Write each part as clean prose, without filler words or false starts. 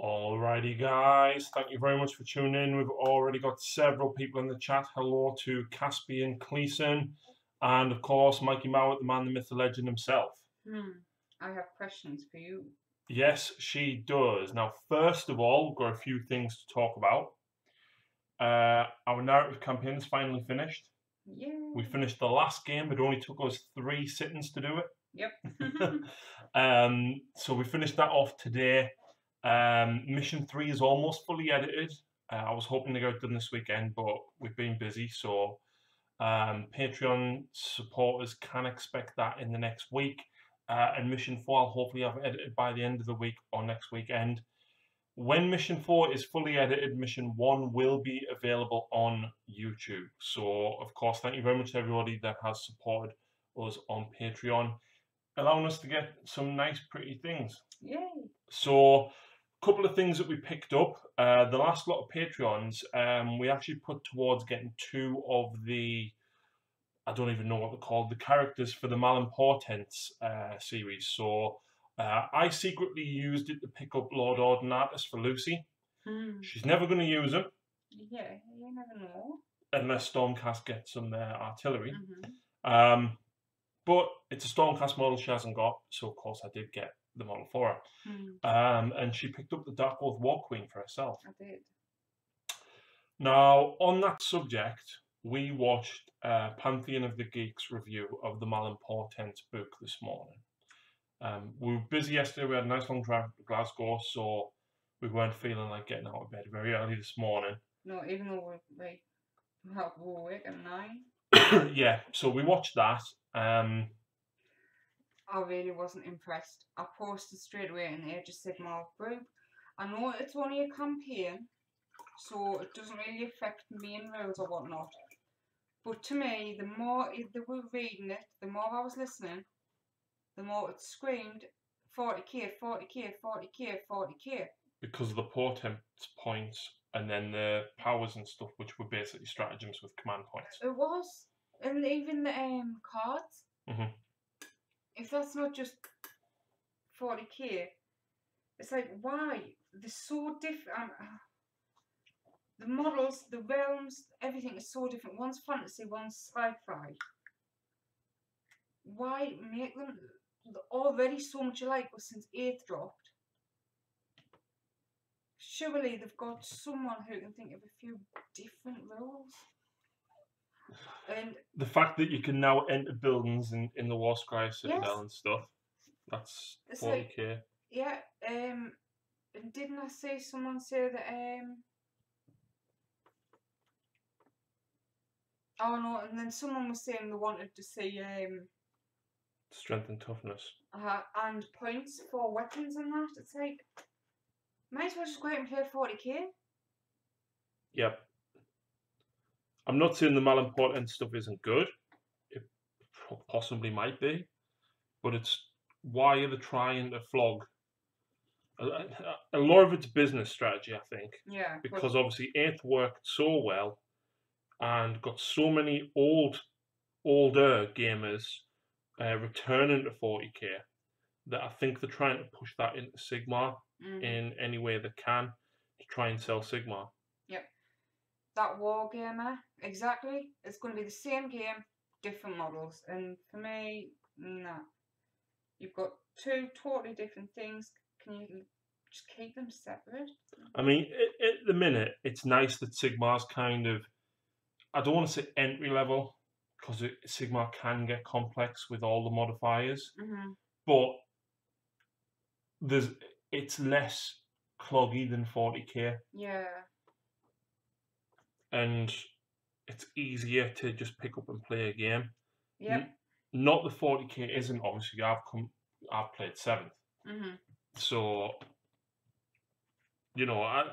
Alrighty guys, thank you very much for tuning in. We've already got several people in the chat. Hello to Caspian Cleason and of course Mikey Mowat, the man, the myth, the legend himself. I have questions for you. Yes, she does. Now first of all, we've got a few things to talk about. Our narrative campaign is finally finished. Yeah. We finished the last game. It only took us 3 sittings to do it. Yep. So we finished that off today. Mission 3 is almost fully edited. I was hoping to get it done this weekend, but we've been busy, so Patreon supporters can expect that in the next week. And Mission 4 I'll hopefully have edited by the end of the week or next weekend. When Mission 4 is fully edited, Mission 1 will be available on YouTube. So, of course, thank you very much to everybody that has supported us on Patreon, allowing us to get some nice, pretty things. Yay. So, a couple of things that we picked up. The last lot of Patreons, we actually put towards getting 2 of the, I don't even know what they're called, the characters for the malign portents series. So, I secretly used it to pick up Lord Ordinatus for Lucy. She's never going to use him. Yeah, you never know. Unless Stormcast gets some artillery. But it's a Stormcast model she hasn't got, so of course I did get the model for her. And she picked up the Dark Oath War Queen for herself. I did. Now, on that subject, we watched Pantheon of the Geeks review of the Malign Portents book this morning. We were busy yesterday. We had a nice long drive to Glasgow, so we weren't feeling like getting out of bed very early this morning. No, even though we're awake at 9. Yeah, so we watched that. I really wasn't impressed. I posted straight away in the Age of Sigmar group. I know it's only a campaign, so it doesn't really affect main rules or whatnot. But to me, the more they were reading it, the more I was listening, the more it screamed 40k, 40k, 40k, 40k. Because of the portent points and then the powers and stuff, which were basically stratagems with command points. It was. And even the cards. If that's not just 40k, it's like, why? They're so different. The models, the realms, everything is so different. One's fantasy, one's sci-fi. Why make them already so much alike since 8th dropped? Surely they've got someone who can think of a few different rules. And the fact that you can now enter buildings in the Warscry Citadel and stuff, that's 40k. Like, yeah, and didn't I see someone say that oh no, and then someone was saying they wanted to see strength and toughness. And points for weapons and that. It's like, might as well just go out and play 40k. Yep. I'm not saying the Malign Portent stuff isn't good. It possibly might be. But it's why are they trying to flog? A lot of it's business strategy, I think. Yeah. Because obviously 8th worked so well and got so many older gamers returning to 40k that I think they're trying to push that into Sigmar in any way they can to try and sell Sigmar. Yep. That Wargamer, exactly. It's going to be the same game, different models. And for me, nah. You've got 2 totally different things. Can you just keep them separate? I mean, at the minute, it's nice that Sigmar's kind of, I don't want to say entry level, because Sigmar can get complex with all the modifiers, but it's less cloggy than 40k. Yeah. And it's easier to just pick up and play a game. Yep. Not the 40k isn't, obviously. I've played 7th. So, you know, I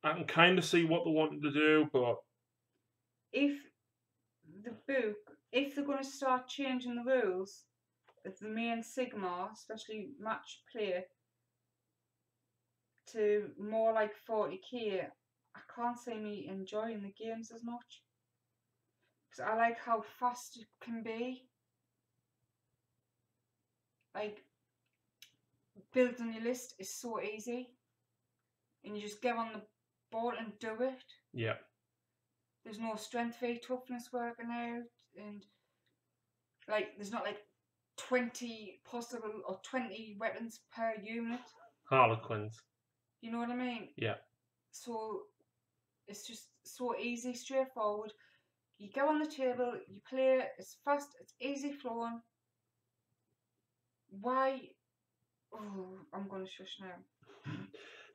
can kind of see what they wanted to do, but if they're going to start changing the rules of the main Sigmar, especially match play, to more like 40k, I can't see me enjoying the games as much. Because I like how fast it can be. Like, building your list is so easy. and you just get on the board and do it. Yeah. There's no strength v toughness working out, and like there's not like 20 possible or 20 weapons per unit. Harlequins. You know what I mean? Yeah. So it's just so easy, straightforward. You go on the table, you play, it's fast, it's easy flowing. Why? Oh, I'm going to shush now.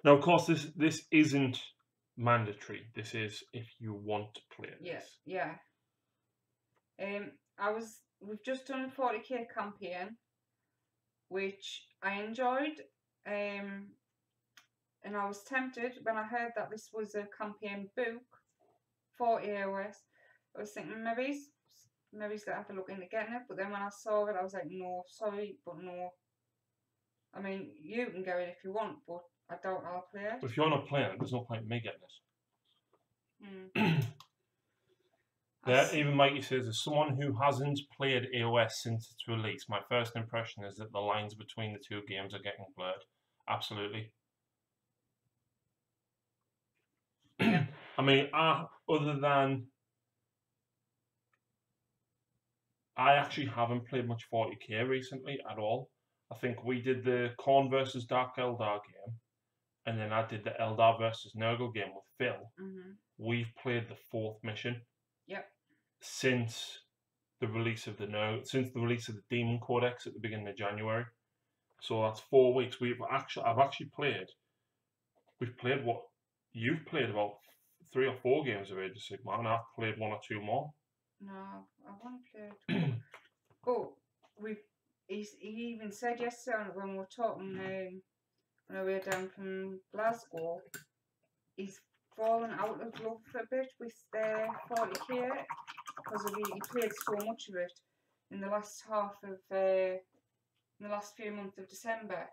Now, of course, this isn't mandatory. This is if you want to play this. Yeah. We've just done a 40k campaign, which I enjoyed. And I was tempted when I heard that this was a campaign book for AOS. I was thinking maybe he's gonna have to look into getting it, but then when I saw it, I was like, no, sorry, but no. I mean, you can get it if you want, but I doubt I'll play it. But if you're not playing it, there's no point in me getting it. Even Mikey says, as someone who hasn't played AOS since its release, my first impression is that the lines between the two games are getting blurred. Absolutely. Yeah. I mean, other than I actually haven't played much 40k recently at all. I think we did the Khorne versus Dark Eldar game, and then I did the Eldar versus Nurgle game with Phil. We've played the 4th mission. Yep. Since the release of the Demon Codex at the beginning of January. So that's 4 weeks. We've played what you've played about 3 or 4 games of Age of Sigmar, and I've played 1 or 2 more. No, I haven't played. But he even said yesterday when we were talking on our way down from Glasgow, he's fallen out of love a bit with the 40k because he played so much of it in the last in the last few months of December.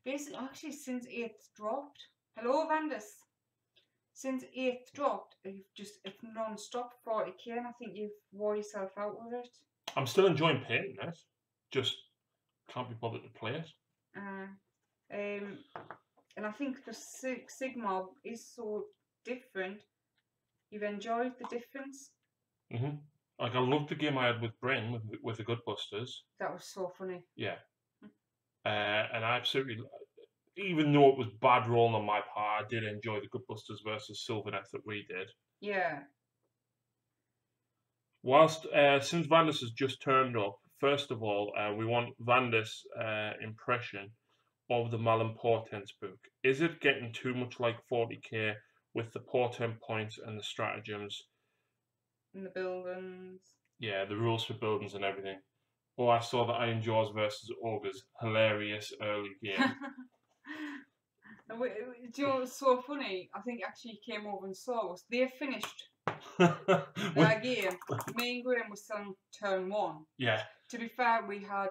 Basically, actually, since 8th dropped. Hello, Vandus. Since 8th dropped, it's non-stop 40k, and I think you've wore yourself out with it. I'm still enjoying painting it, just can't be bothered to play it. And I think the Sigmar is so different. You've enjoyed the difference. Like I loved the game I had with Bryn with the Gutbusters. That was so funny. Yeah. And I absolutely, even though it was bad rolling on my part, I did enjoy the Gutbusters versus Sylvanex that we did. Yeah. Whilst since Vandus has just turned up, first of all, we want Vandus' impression of the Malign Portents book. Is it getting too much like 40k with the portent points and the stratagems? And the buildings. Yeah, the rules for buildings and everything. Oh, I saw that Iron Jaws versus Ogres. Hilarious early game. Do you know what's so funny? I think actually he came over and saw us. They finished their game. Me and Graham was on turn 1. Yeah. To be fair, we had,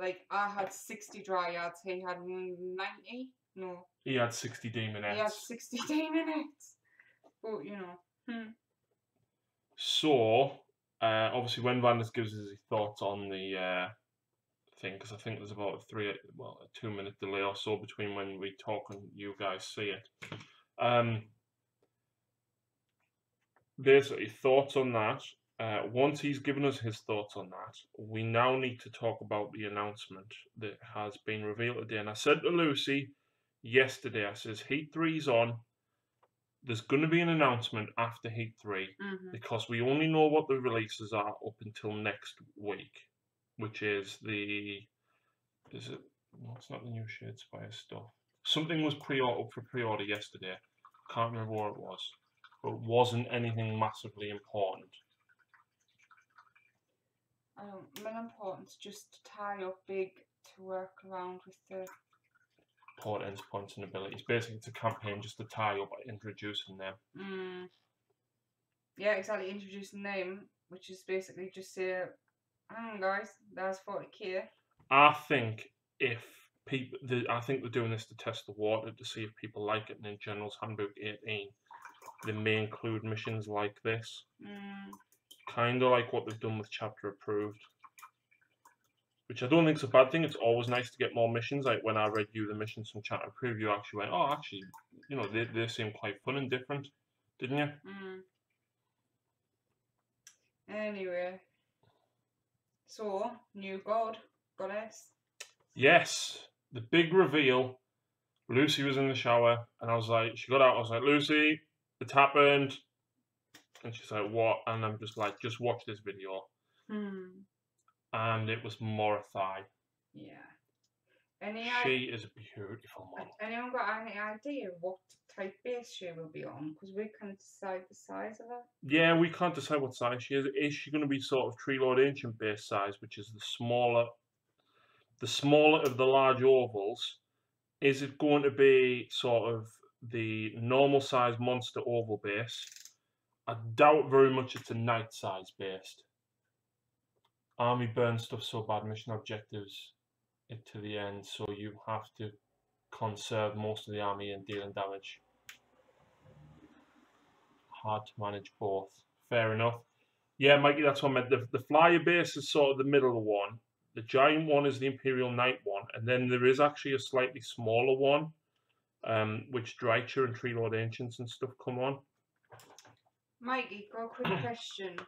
I had 60 dryads, he had 90. No. He had 60 demonettes. He had 60 demonettes. But, you know. So, obviously, when Vandus gives us his thoughts on the thing, because I think there's about a 2-minute delay or so between when we talk and you guys see it. Basically, thoughts on that. Once he's given us his thoughts on that, we now need to talk about the announcement that has been revealed today. And I said to Lucy yesterday, I says, Heat 3's on. There's going to be an announcement after Heat 3 because we only know what the releases are up until next week, which is it's not the new Shadespire stuff. Something was up for pre-order yesterday. Can't remember what it was, but it wasn't anything massively important. Malign Portents just to tie up big to work around with the portents, points, and abilities. Basically, it's a campaign just to tie up by introducing them. Yeah, exactly. Introducing them, which is basically just say, hang on, guys, there's 40k. I think I think they're doing this to test the water to see if people like it. And in General's Handbook 18, they may include missions like this. Kind of like what they've done with Chapter Approved, which I don't think is a bad thing. It's always nice to get more missions. Like when I read you the missions from Chat and Preview, I actually went, oh, actually, you know, they seem quite fun and different, didn't you? Anyway, so new goddess. Yes, the big reveal. Lucy was in the shower, and I was like, she got out. I was like, Lucy, it's happened. And she's like, what? And I'm just like, just watch this video. And it was Morathi. Yeah. She is a beautiful model. Anyone got any idea what type base she will be on? Because we can't decide the size of her. Yeah, we can't decide what size she is. Is she going to be sort of Tree Lord Ancient base size, which is the smaller of the large ovals? Is it going to be sort of the normal size monster oval base? I doubt very much it's a knight size based. Army burn stuff so bad, mission objectives it to the end, so you have to conserve most of the army and dealing damage. Hard to manage both. Fair enough. Yeah, Mikey, that's what I meant. The flyer base is sort of the middle one. The giant one is the Imperial Knight one, and then there is actually a slightly smaller one, which Drycher and Tree Lord Ancients and stuff come on. Mikey, got a quick question.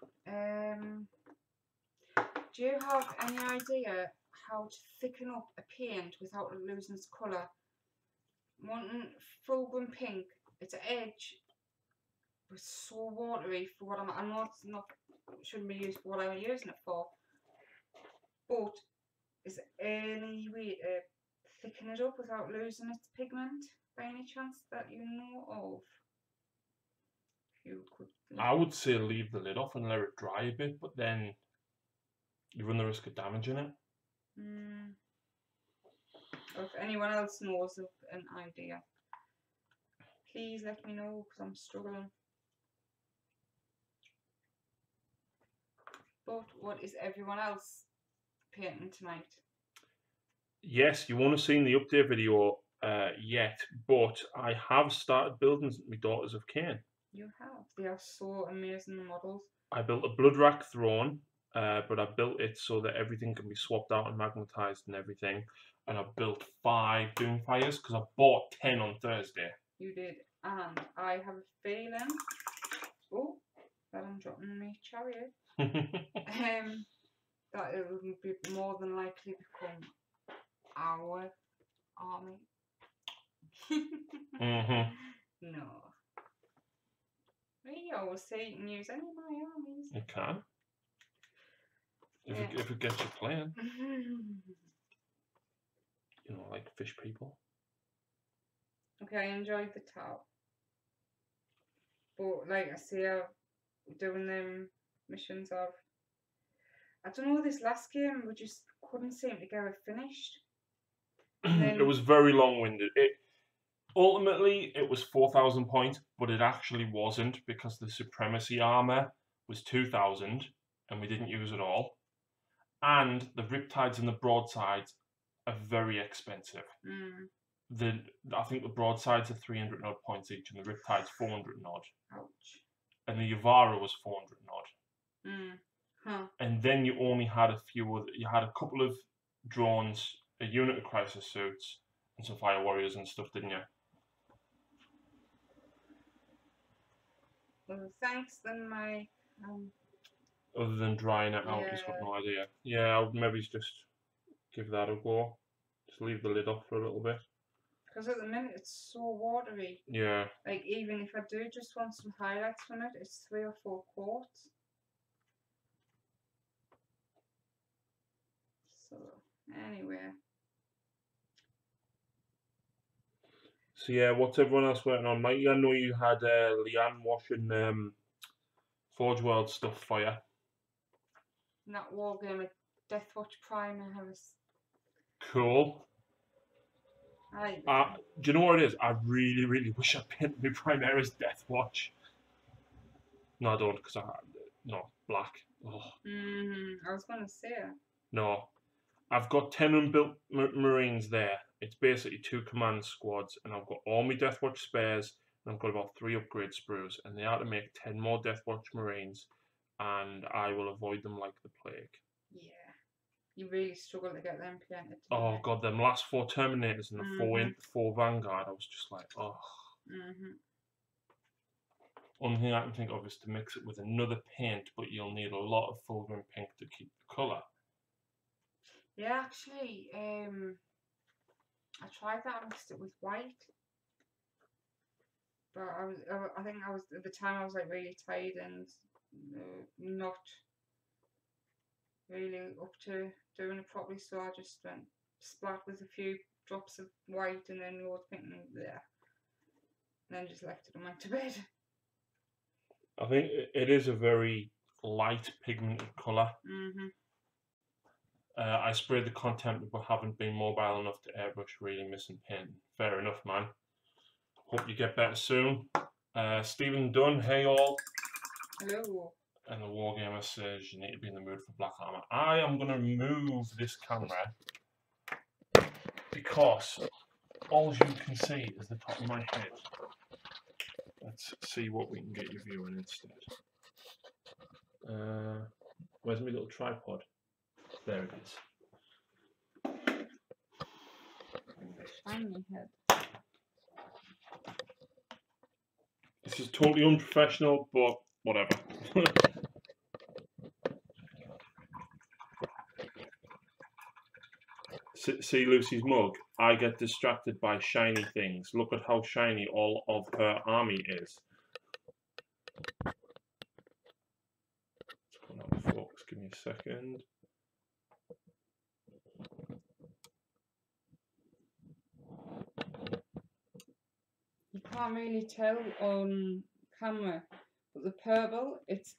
Do you have any idea how to thicken up a paint without losing its colour? Wanting fulgrim pink, its edge was so watery for what I know it's not shouldn't be used for what I'm using it for. But is there any way to thicken it up without losing its pigment by any chance that you know of? You could. I would say leave the lid off and let it dry a bit, but then you run the risk of damaging it. Or if anyone else knows of an idea, please let me know because I'm struggling. But what is everyone else painting tonight? Yes, you won't have seen the update video yet, but I have started building my Daughters of Khaine. You have. They are so amazing, the models. I built a Bloodrack throne, but I built it so that everything can be swapped out and magnetized and everything. And I built 5 Doomfires because I bought 10 on Thursday. You did, and I have a feeling. Oh, that I'm dropping my chariot. That it will be more than likely become our army. No. We always say you can use any of my armies. You can. If it gets you playing. You know, like fish people. Okay, I enjoyed the top. But like I say, doing them missions of I don't know, this last game we just couldn't seem to get it finished. It was very long-winded. Ultimately it was 4,000 points, but it actually wasn't because the supremacy armor was 2,000 and we didn't use it all. And the riptides and the broadsides are very expensive. I think the broadsides are 300 odd points each, and the riptides 400 odd. Ouch. And the Yavara was 400 odd. Huh. And then you only had a few other. You had a couple of drones, a unit of crisis suits, and some fire warriors and stuff, didn't you? Well, thanks then, Mike. Other than drying it out, he's got no idea. Yeah, I would maybe just give that a go. Just leave the lid off for a little bit. Because at the minute it's so watery. Yeah. Like even if I do just want some highlights from it, it's 3 or 4 quarts. So anyway. So yeah, what's everyone else working on, Mike? I know you had Leanne washing Forge World stuff for you. And that war game at Deathwatch Prime I was. Cool. Do you know what it is? I really, really wish I painted my Primaris Deathwatch. No, I don't, because no, black. Oh. I was going to say. No. I've got 10 unbuilt Marines there. It's basically 2 command squads, and I've got all my Deathwatch spares, and I've got about 3 upgrade sprues, and they are to make 10 more Deathwatch Marines, and I will avoid them like the plague. Yeah. You really struggle to get them painted. Oh god, them last 4 Terminators and the 4 Vanguard, I was just like, oh. Only thing I can think of is to mix it with another paint, but you'll need a lot of fulgrim pink to keep the colour. Yeah, actually, I tried that. I mixed it with white, but I think I was at the time I was like really tired and not really up to doing it properly. So I just went splat with a few drops of white and then loads of pink and there, and then just left it and went to bed. I think it is a very light pigmented colour. I sprayed the content but haven't been mobile enough to airbrush, really missing paint. Fair enough, man. Hope you get better soon. Stephen Dunn, hey all. Hello. And the Wargamer says you need to be in the mood for black armour. I am going to move this camera because all you can see is the top of my head. Let's see what we can get you viewing instead. Where's my little tripod? There it is. Shiny head. This is totally unprofessional, but whatever. See Lucy's mug? I get distracted by shiny things. Look at how shiny all of her army is. Let's come out of focus. Give me a second. You can't really tell on camera, but the purple, it's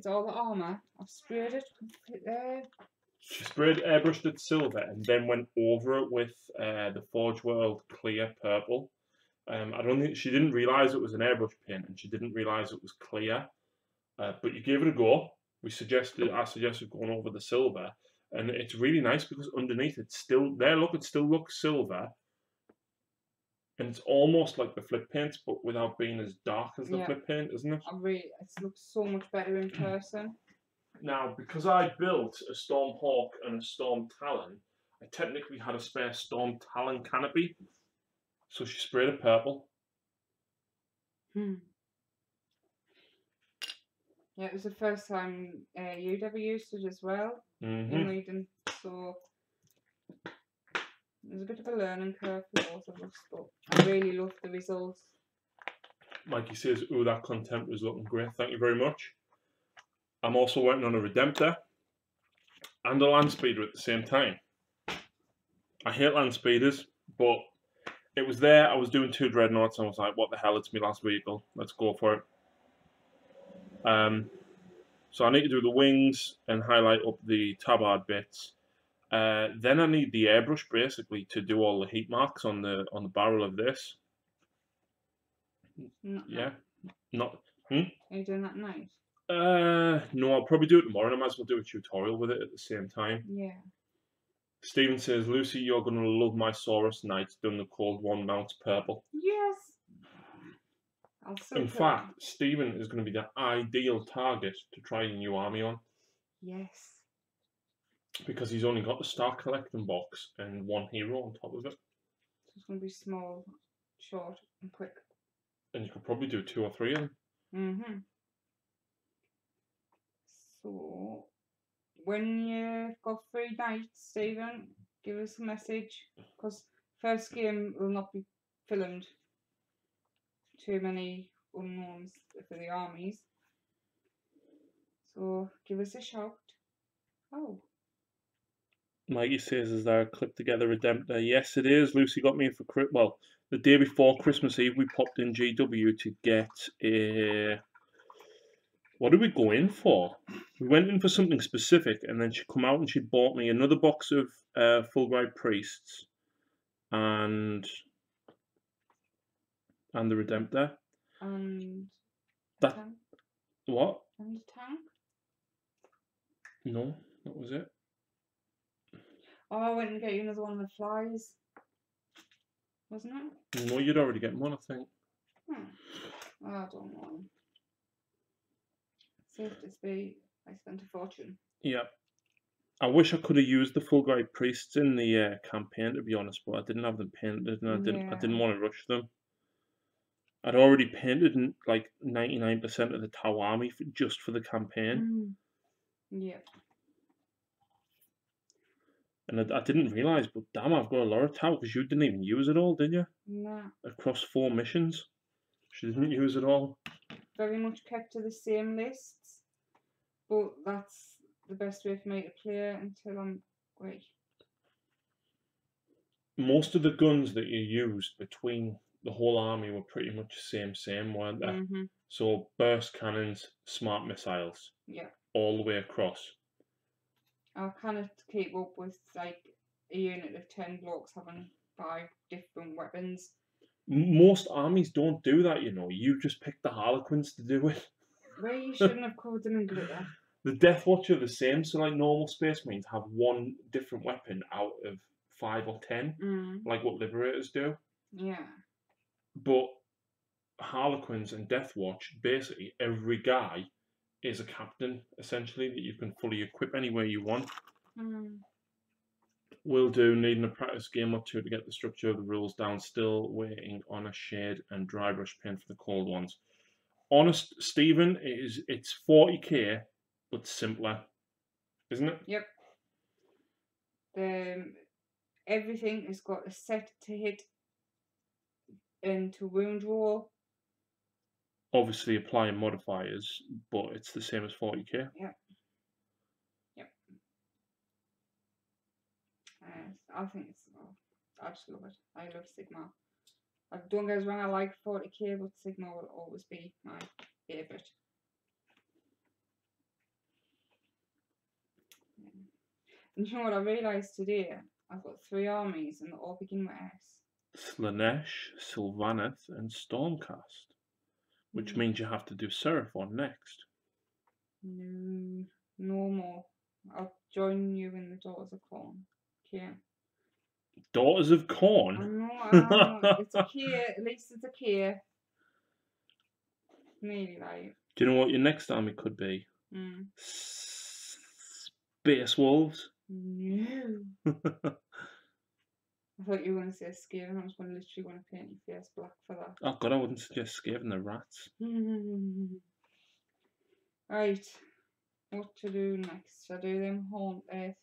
all the armour. I've sprayed it there. She sprayed airbrushed it silver and then went over it with the Forge World clear purple. I don't think she didn't realise it was an airbrush paint and she didn't realise it was clear. But you gave it a go. I suggested going over the silver, and it's really nice because underneath it's still there. Look, it still looks silver, and it's almost like the flip paints, but without being as dark as the flip paint, isn't it? It looks so much better in person. Now, because I built a Storm Hawk and a Storm Talon, I technically had a spare Storm Talon canopy, so she sprayed it purple. Yeah, it was the first time you'd ever used it as well. Mm-hmm. So it was a bit of a learning curve for both of us, but I really loved the results. Mikey says, "Oh, that content was looking great. Thank you very much." I'm also working on a Redemptor and a Land Speeder at the same time. I hate Land Speeders, but it was there. I was doing 2 Dreadnoughts and I was like, what the hell, it's my last vehicle. Let's go for it. So I need to do the wings and highlight up the tabard bits. Then I need the airbrush basically to do all the heat marks on the barrel of this. Yeah. Not. Are you doing that night? No, I'll probably do it tomorrow and I might as well do a tutorial with it at the same time. Yeah. Stephen says, Lucy, you're going to love my Saurus Knights done the cold one mounts purple. Yes. In fact, Stephen is going to be the ideal target to try a new army on. Yes. Because he's only got the Star Collecting box and 1 hero on top of it. So it's going to be small, short and quick. And you could probably do 2 or 3 of them. So, when you've got 3 nights, Stephen, give us a message, because first game will not be filmed. Too many unknowns for the armies. So, give us a shout. Oh. Mikey says, is there a clip together Redemptor? Yes, it is. Lucy got me for well, the day before Christmas Eve, we popped in GW to get a. What did we go in for? We went in for something specific, and then she come out and she bought me another box of Fulbright Priests and the Redemptor. And that tank? What? And a tank? No, that was it. Oh, I went and get you another one of the flies. Wasn't it? No, you'd already get one, I think. I don't know. Safe to say, I spent a fortune. Yeah. I wish I could have used the Fulbright priests in the campaign, to be honest, but I didn't have them painted, and I Yeah. didn't want to rush them. I'd already painted like 99% of the Tau army just for the campaign, Yeah. and I didn't realise, but damn, I've got a lot of Tau because you didn't even use it all, did you? Nah. Across 4 missions, she didn't use it all. Very much kept to the same lists, but that's the best way for me to play until I'm great. Most of the guns that you used between the whole army were pretty much same, weren't they? So burst cannons, smart missiles, Yeah. all the way across. I cannot keep up with like a unit of 10 blocks having 5 different weapons. Most armies don't do that, you know. You just pick the Harlequins to do it. Well, you shouldn't have covered them in glitter. The Death Watch are the same, so like normal Space Marines have one different weapon out of 5 or 10, like what Liberators do. Yeah. But Harlequins and Death Watch, basically every guy is a captain, essentially, that you can fully equip anywhere you want. Will do, needing a practice game or two to get the structure of the rules down, still waiting on a shade and dry brush pen for the cold ones. Honest, Stephen, it's 40k, but simpler, isn't it? Yep. Everything has got a set to hit and to wound roll. Obviously applying modifiers, but it's the same as 40k. Yep. I think it's. I just love it. I love Sigmar. Don't get us wrong, I like 40k, but Sigmar will always be my favourite. And you know what I realised today? I've got 3 armies and they all begin with S. Slanesh, Sylvaneth, and Stormcast, which means you have to do Seraphon next. No more. I'll join you in the Daughters of Corn. Okay. Daughters of Corn? I know. It's a K. At least it's a K. Maybe like. Do you know what your next army could be? Space Wolves? No. I thought you were going to say Skaven. I was literally going to paint your face black for that. Oh god, I wouldn't suggest Skaven, the rats. Right. What to do next? Shall I do them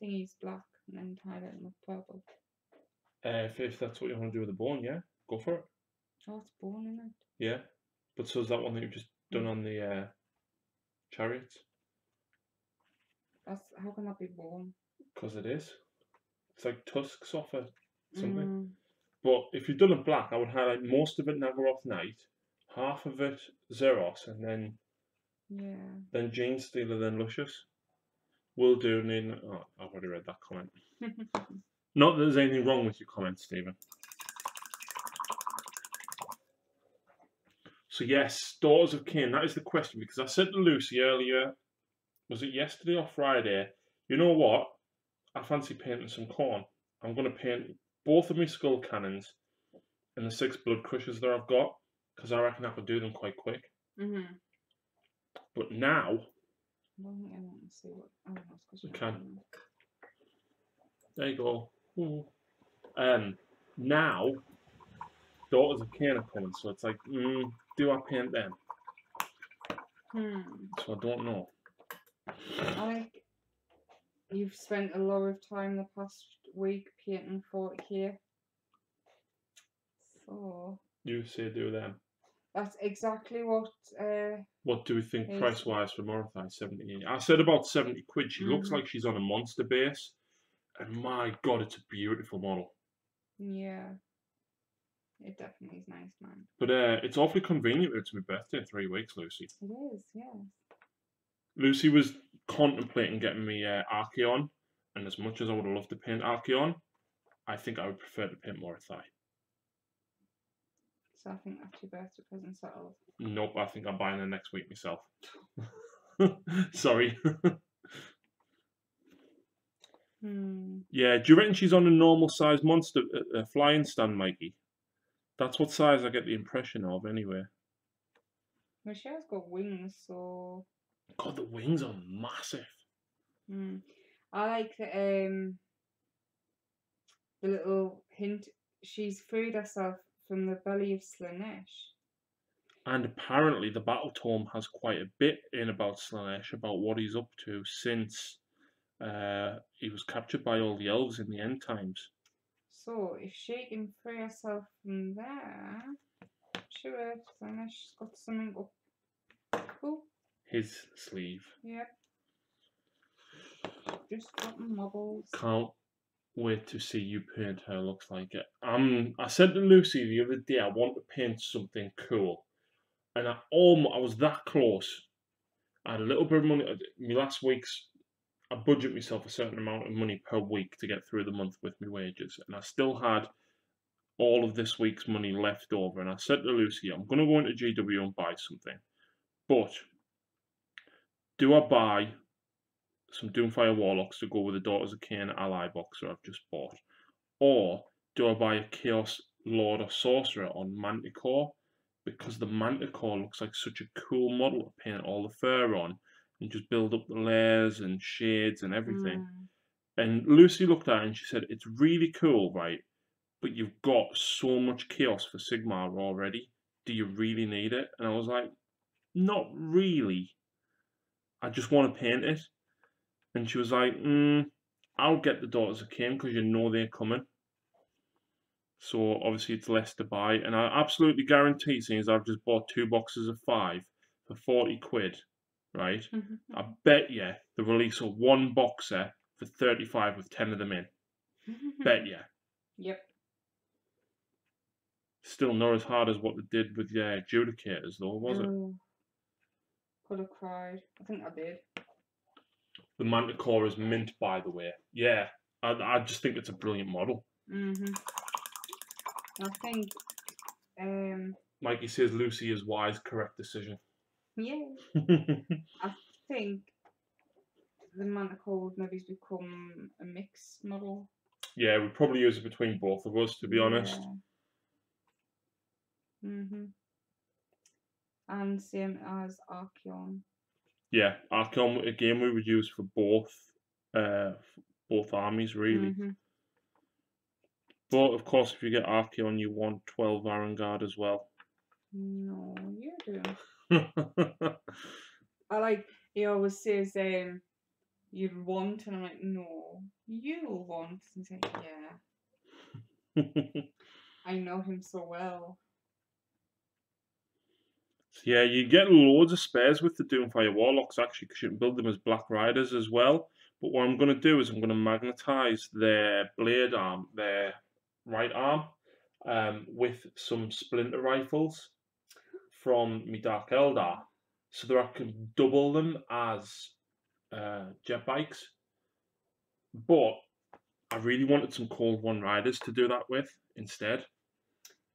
thingies black and then tie them with purple? If that's what you want to do with the bone, yeah, go for it. Oh, it's bone in it. Yeah, but so is that one that you've just done on the chariots? How can that be bone? Because it is. It's like tusks off it, something. But if you've done it black, I would highlight most of it Nagaroth Knight, half of it Zeros, and then Gene Stealer, then Luscious. Will do. Oh, I've already read that comment. Not that there's anything wrong with your comment, Stephen. So yes, Daughters of Cain, that is the question, because I said to Lucy earlier, was it yesterday or Friday, you know what, I fancy painting some corn. I'm going to paint both of my skull cannons and the 6 blood crushers that I've got, because I reckon I could do them quite quick. But now, I want to see what. we can. There you go. Now, Daughters of Cain are coming, so it's like, do I paint them? So I don't know. I think you've spent a lot of time the past week painting 40k. So. You say do them. That's exactly what. What do we think price wise for morathi? 70. I said about 70 quid. She looks like she's on a monster base. And my god, it's a beautiful model. Yeah. It definitely is nice, man. But it's awfully convenient that it's my birthday in 3 weeks, Lucy. It is, yes. Lucy was contemplating getting me Archeon, and as much as I would have loved to paint Archeon, I think I would prefer to paint morathi. So I think that's your birthday present settled. Nope, I think I'm buying them next week myself. Sorry. Yeah, do you reckon she's on a normal size monster flying stand, Mikey? That's what size I get the impression of, anyway. Well, she has got wings, so. God, the wings are massive. I like the little hint. She's freed herself from the belly of Slanesh. And apparently the Battle Tome has quite a bit in about Slanesh, about what he's up to since he was captured by all the elves in the end times. So if she can free herself from there, she would. Slanesh's got something up. Oh, His sleeve. yep. Just got marbles. Can't wait to see you paint her. Looks like it. I said to Lucy the other day I want to paint something cool, and I was that close. I had a little bit of money. My last week's I budget myself a certain amount of money per week to get through the month with my wages, and I still had all of this week's money left over. And I said to Lucy, I'm going to go into GW and buy something, but do I buy some Doomfire Warlocks to go with the Daughters of Khaine ally box that I've just bought, or do I buy a Chaos Lord or Sorcerer on Manticore? Because the Manticore looks like such a cool model to paint all the fur on and just build up the layers and shades and everything. And Lucy looked at it and she said, it's really cool, right? But you've got so much chaos for Sigmar already. Do you really need it? And I was like, not really. I just want to paint it. And she was like, I'll get the Daughters of Khaine because you know they're coming. So obviously it's less to buy. And I absolutely guarantee, seeing as I've just bought 2 boxes of 5 for 40 quid, right? I bet you the release of one boxer for 35 with 10 of them in. Bet you. Yep. Still not as hard as what they did with the adjudicators, though, was it? Could have cried. I think I did. The Manticore is mint, by the way. Yeah, I just think it's a brilliant model. I think. Mikey says Lucy is wise, correct decision. Yeah. I think the Manticore would maybe become a mixed model. Yeah, we'd probably use it between both of us, to be honest. And same as Archeon. Yeah, Archeon again we would use for both armies really. But of course, if you get Archeon, you want 12 Iron Guard as well. No, you do. He always says, you'd want, and I'm like, no, you'll want. And he's like, yeah. I know him so well. So yeah, you get loads of spares with the Doomfire Warlocks actually, because you can build them as Black Riders as well. But what I'm going to do is I'm going to magnetize their blade arm, their right arm, with some splinter rifles from my Dark Eldar, so that I can double them as jet bikes. But I really wanted some Cold One Riders to do that with instead.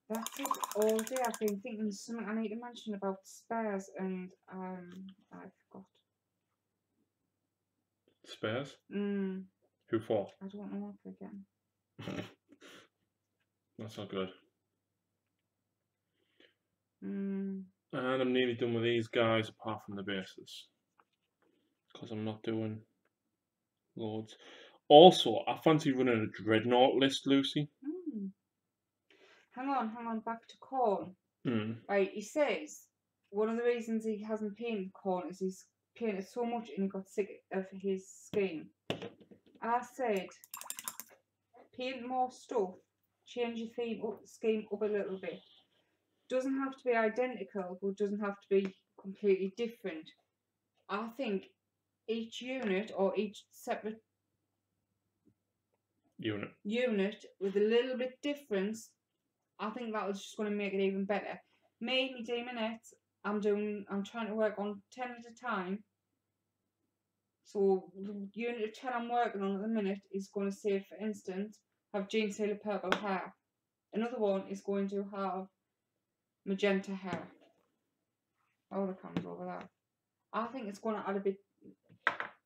That's it all day. I've been thinking something I need to mention about spares, and I forgot. Spares? Who for? I don't know what again. That's not good. And I'm nearly done with these guys, apart from the bases, because I'm not doing loads. Also, I fancy running a Dreadnought list, Lucy. Hang on, back to Khorne. Right, he says one of the reasons he hasn't painted Khorne is he's painted so much and he got sick of his scheme. I said, paint more stuff, change your scheme up a little bit. Doesn't have to be identical, but doesn't have to be completely different. I think each unit or each separate unit with a little bit difference, I think that was just going to make it even better. Me, my demonettes, I'm trying to work on 10 at a time. So the unit of 10 I'm working on at the minute is going to say, for instance, have Jean Sailor purple hair. Another one is going to have magenta hair. Oh, the camera's over that. I think it's going to add a bit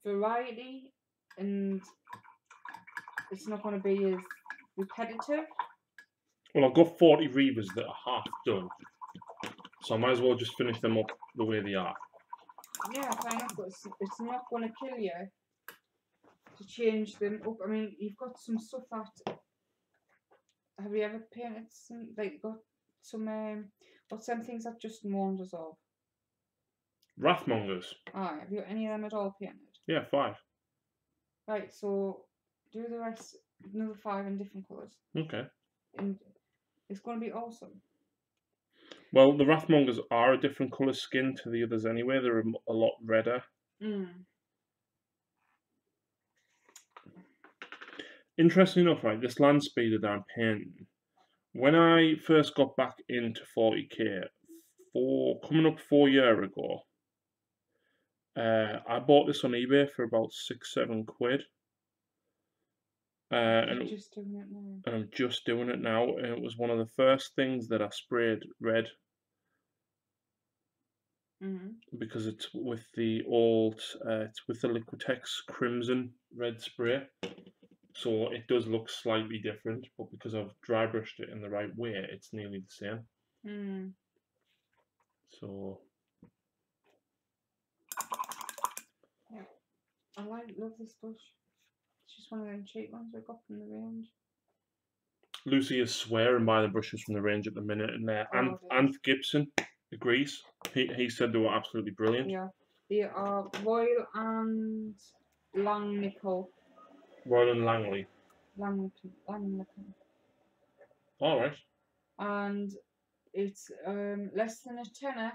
variety, and it's not going to be as repetitive. Well, I've got 40 Reavers that are half done, so I might as well just finish them up the way they are. Yeah, fair enough, but it's not going to kill you to change them up. I mean, you've got some stuff that. Have you ever painted some, like, got some, what's them things that Justin warned us of? Wrathmongers. Have you got any of them at all painted? Yeah, 5. Right, so do the rest, another 5 in different colours. Okay. And it's going to be awesome. Well, the Wrathmongers are a different colour skin to the others anyway. They're a lot redder. Interesting enough, right, this land speeder that I'm painting, when I first got back into 40k, coming up 4 years ago, I bought this on eBay for about 6-7 quid. And just doing it now. And I'm just doing it now, and it was one of the first things that I sprayed red. Because it's with the Liquitex Crimson red spray. So it does look slightly different, but because I've dry brushed it in the right way, it's nearly the same. So yeah, I love this brush. It's just one of them cheap ones I got from the range. Lucy is swearing by the brushes from the range at the minute, and Ant Gibson agrees. He said they were absolutely brilliant. Yeah, they are Royal and Langnickel. Royal and Langley. Langnickel. All right. And it's less than a tenner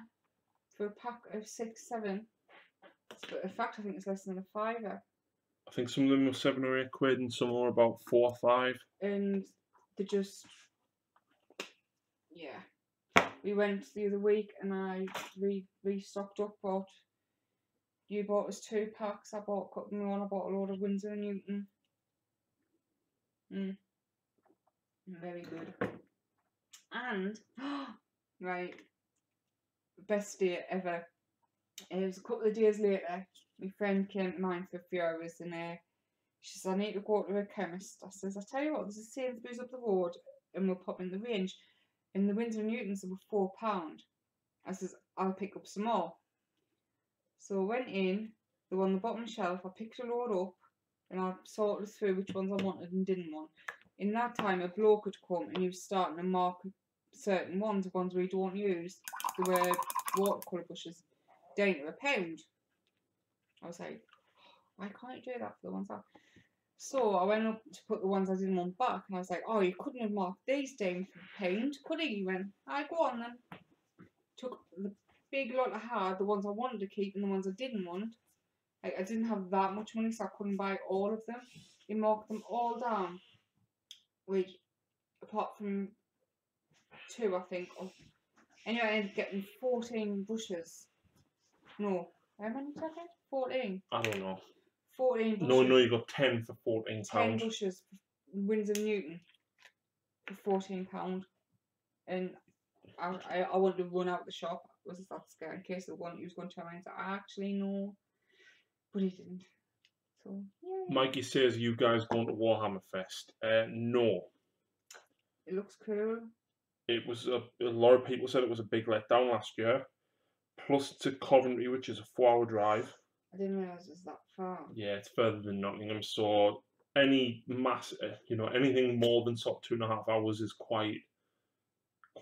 for a pack of 6-7. In fact, I think it's less than a £5. I think some of them were 7 or 8 quid, and some were about 4 or 5. And they just, yeah. We went the other week, and I restocked up. You bought us 2 packs. I bought a load of Winsor and Newton. Very good. And right, best day ever. It was a couple of days later. My friend came to mine for a few hours, and she says, I need to go to a chemist. I says, I tell you what, there's a Sainsbury's up the road, and we'll pop in the range. And the Winsor & Newtons were £4. I says, I'll pick up some more. So I went in, they were on the bottom shelf. I picked a load up, and I sorted through which ones I wanted and didn't want. In that time, a bloke had come, and he was starting to mark certain ones, the ones we don't use. They were watercolour brushes, down to £1. I was like, why can't you do that for the ones I... So I went up to put the ones I didn't want back, and I was like, oh, you couldn't have marked these down for £1, could he? He went, go on then. Took the big lot I had, the ones I wanted to keep and the ones I didn't want. Like, I didn't have that much money, so I couldn't buy all of them. He marked them all down, which, apart from 2, I think. Anyway, I ended up getting 14 brushes. No, how many did I get? 14. I don't know. 14 brushes. No, you got 10 for £14. 10 brushes for Winsor & Newton for £14. And I wanted to run out the shop. I was that scared in case the one he was going to turn around and say, I actually know. But he didn't. So, yeah. Mikey says, you guys going to Warhammer Fest? No. It looks cool. It was a lot of people said it was a big letdown last year. Plus, it's at Coventry, which is a 4-hour drive. I didn't realise it was that far. Yeah, it's further than Nottingham. So any anything more than sort of 2.5 hours is quite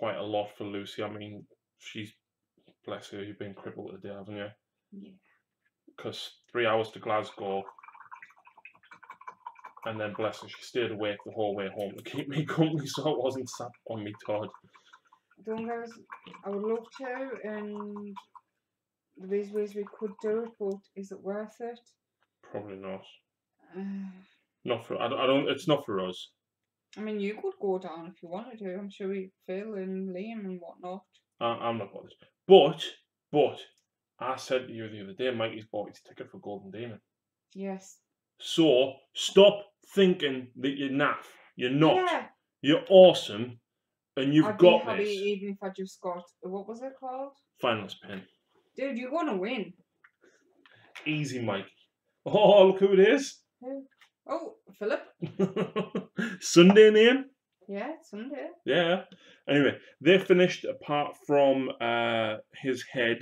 a lot for Lucy. I mean, she's, bless her, you've been crippled today, haven't you? Yeah. Because 3 hours to Glasgow, and then bless her, she stayed awake the whole way home to keep me company, so I wasn't sat on me Todd. Don't guys, I would love to, and there's ways we could do it, but is it worth it? Probably not. Not for I don't. It's not for us. I mean, you could go down if you wanted to. I'm sure Phil and Liam and whatnot. I'm not bothered. But I said to you the other day, Mikey's bought his ticket for Golden Demon. Yes. So stop thinking that you're naff. You're not. Yeah. You're awesome, and you've got I'd be happy this. even if I just got, what was it called? Finalist pin. Dude, you're gonna win. Easy, Mikey. Oh, look who it is. Who? Oh, Philip. Sunday name? Yeah, Sunday. Yeah. Anyway, they finished apart from his head,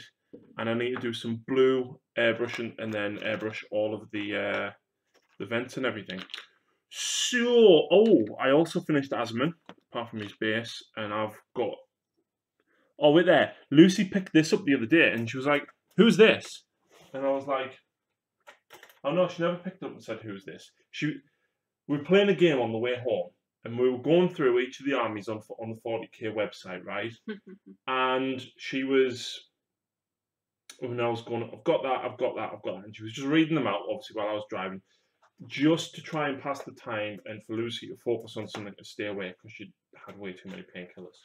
and I need to do some blue airbrushing and then airbrush all of the the vents and everything. So, I also finished Asman, apart from his base, and I've got. Oh, wait there. Lucy picked this up the other day, and she was like, "Who's this?" And I was like, "Oh no, she never picked up and said, 'Who's this?'" We were playing a game on the way home, and we were going through each of the armies on the 40k website, right? And she was. When I was going, I've got that, I've got that, I've got that. And she was just reading them out, obviously, while I was driving, just to try and pass the time and for Lucy to focus on something to stay away because she had way too many painkillers.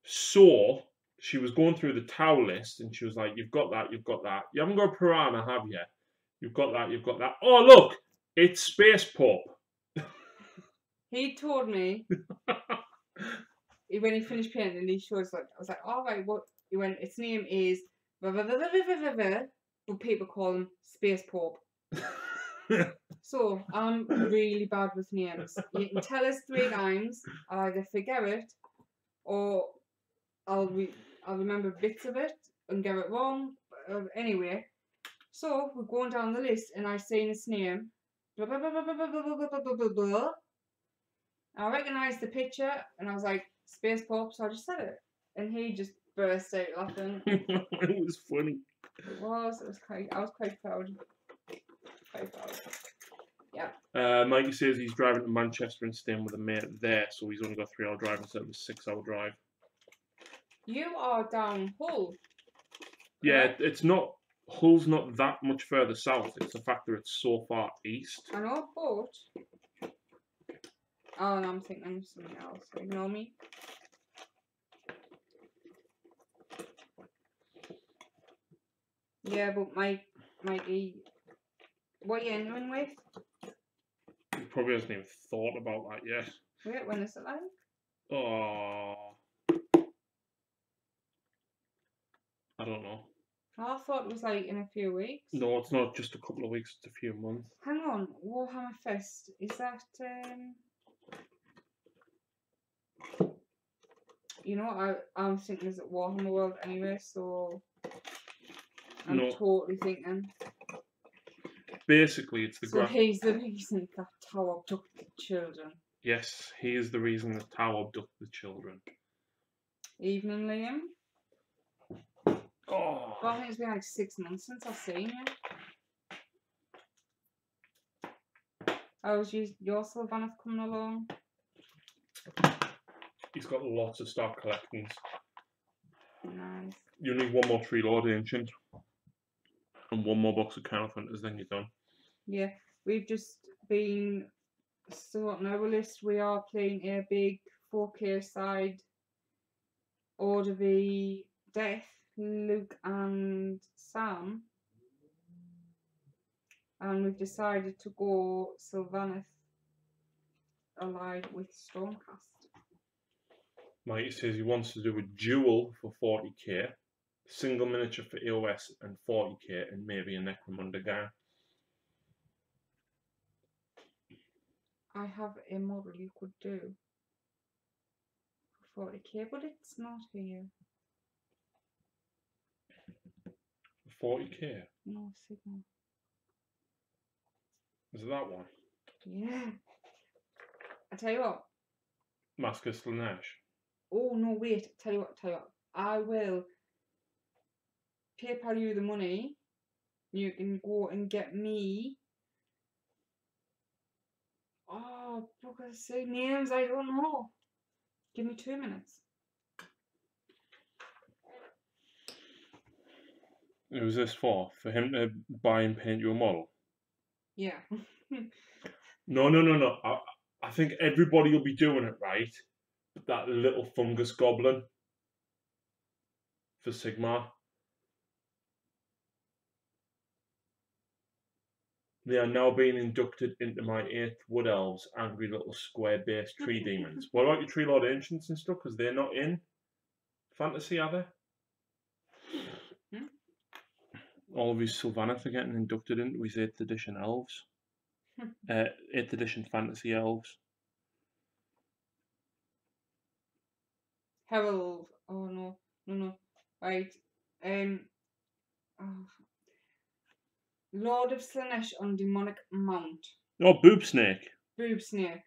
So she was going through the towel list and she was like, "You've got that, you've got that. You haven't got a piranha, have you? You've got that, you've got that. Oh, look, it's Space Pope." He told me when he finished painting, he showed us, like, I was like, "All right, what?" He went, "Its name is but people call him Space Pope." So I'm really bad with names. You can tell us 3 times, I'll either forget it or I'll remember bits of it and get it wrong. Anyway, so we're going down the list and I say his name. I recognised the picture and I was like, Space Pope, so I just said it. And he just burst out laughing. It was funny. It was quite, I was quite proud. Quite proud. Yeah. Mikey says he's driving to Manchester and staying with a mate there, so he's only got 3-hour drive instead of a 6-hour drive. You are down Hull. Yeah, correct? it's not. Hull's not that much further south. It's the fact that it's so far east. I know, but oh, no, I'm thinking of something else. Ignore me. Yeah, but Mikey, what are you entering with? He probably hasn't even thought about that yet. Wait, when is it like? Oh, I don't know. I thought it was like in a few weeks. No, it's not just a couple of weeks. It's a few months. Hang on, Warhammer Fest, is that you know, I'm thinking it's at Warhammer World anyway, so I'm No. totally thinking. Basically, it's the So he's the reason that Tower took the children. Yes, he is the reason the Tau abducted the children. Evening, Liam. Oh. Well, I think it's been like 6 months since I've seen you. How's your Sylvaneth coming along? He's got lots of stock collections. Nice. You need 1 more Tree Lord Ancient and 1 more box of Counterfeiters, then you're done. Yeah, we've just been sorting our list. We are playing a big 4K side Order v Death, Luke and Sam. And we've decided to go Sylvaneth allied with Stormcast. Mike says he wants to do a duel for 40k, single miniature for AOS and 40k, and maybe a Necromunda gang. I have a model you could do for 40k, but it's not here. 40k? No, Sigmar. Is it that one? Yeah. I tell you what. Mascus Slanesh. Oh no, wait. Tell you what. I will PayPal you the money. You can go and get me. Oh, because say names I don't know. Give me 2 minutes. Who's this for? For him to buy and paint you a model? Yeah. No. I think everybody will be doing it, right? But that little fungus goblin for Sigmar. They are now being inducted into my 8th Wood Elves, angry little square-based tree demons. What about your Tree Lord Ancients and stuff? Because they're not in Fantasy, are they? Hmm? All of his Sylvaneth are getting inducted into his 8th edition elves. 8th edition fantasy elves. Harold. Oh no. Right. Oh. Lord of Slanesh on demonic mount. Oh, boob snake. Boob snake.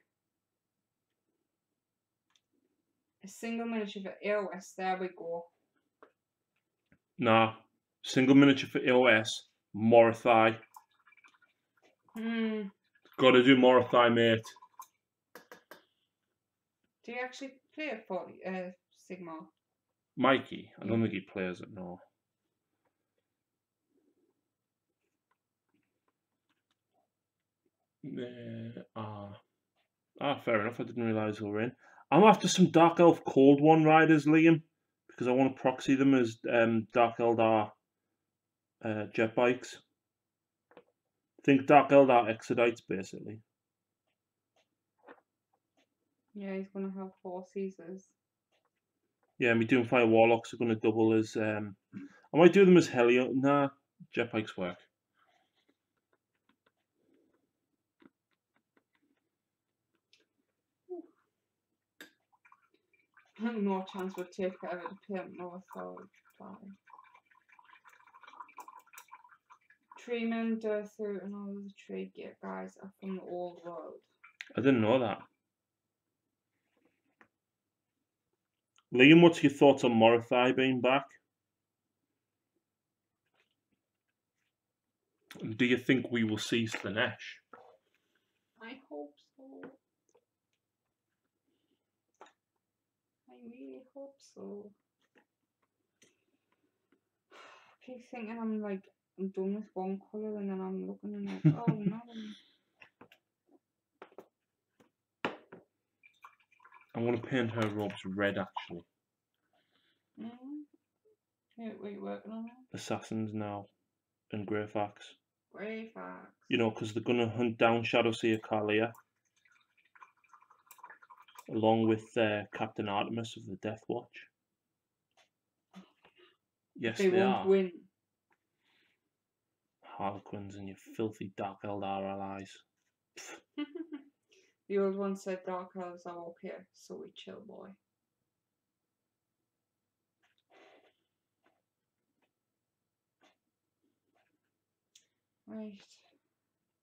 A single miniature for AOS. There we go. Nah. Single miniature for AOS. Morathi. Gotta do Morathi, mate. Do you actually play a 40 Sigmar? Mikey? I don't think he plays it, no. Fair enough. I didn't realise they were in. I'm after some Dark Elf Cold One riders, Liam, because I want to proxy them as Dark Eldar jet bikes. Think Dark Eldar Exodites, basically. Yeah, he's going to have 4 Caesars. Yeah, and my Doomfire Warlocks are going to double as... I might do them as Helio. Nah, jet bikes work. No chance would take forever to paint North or Treeman, Durthu, and all the trade gear guys are from the old world. I didn't know that. Liam, what's your thoughts on Morathi being back? Do you think we will see Slanesh? I hope so. I really hope so. I keep thinking I'm done with one colour and then I'm looking and like, oh no. I'm going to paint her robes red, actually. Yeah, what are you working on? Assassins now and Greyfax. Greyfax. You know, because they're going to hunt down Shadowseer Kalia. Along with Captain Artemis of the Death Watch. Yes, they won't are. Win. Harlequins and your filthy Dark Eldar allies. The old one said Dark Elves are okay, so we chill, boy. Right.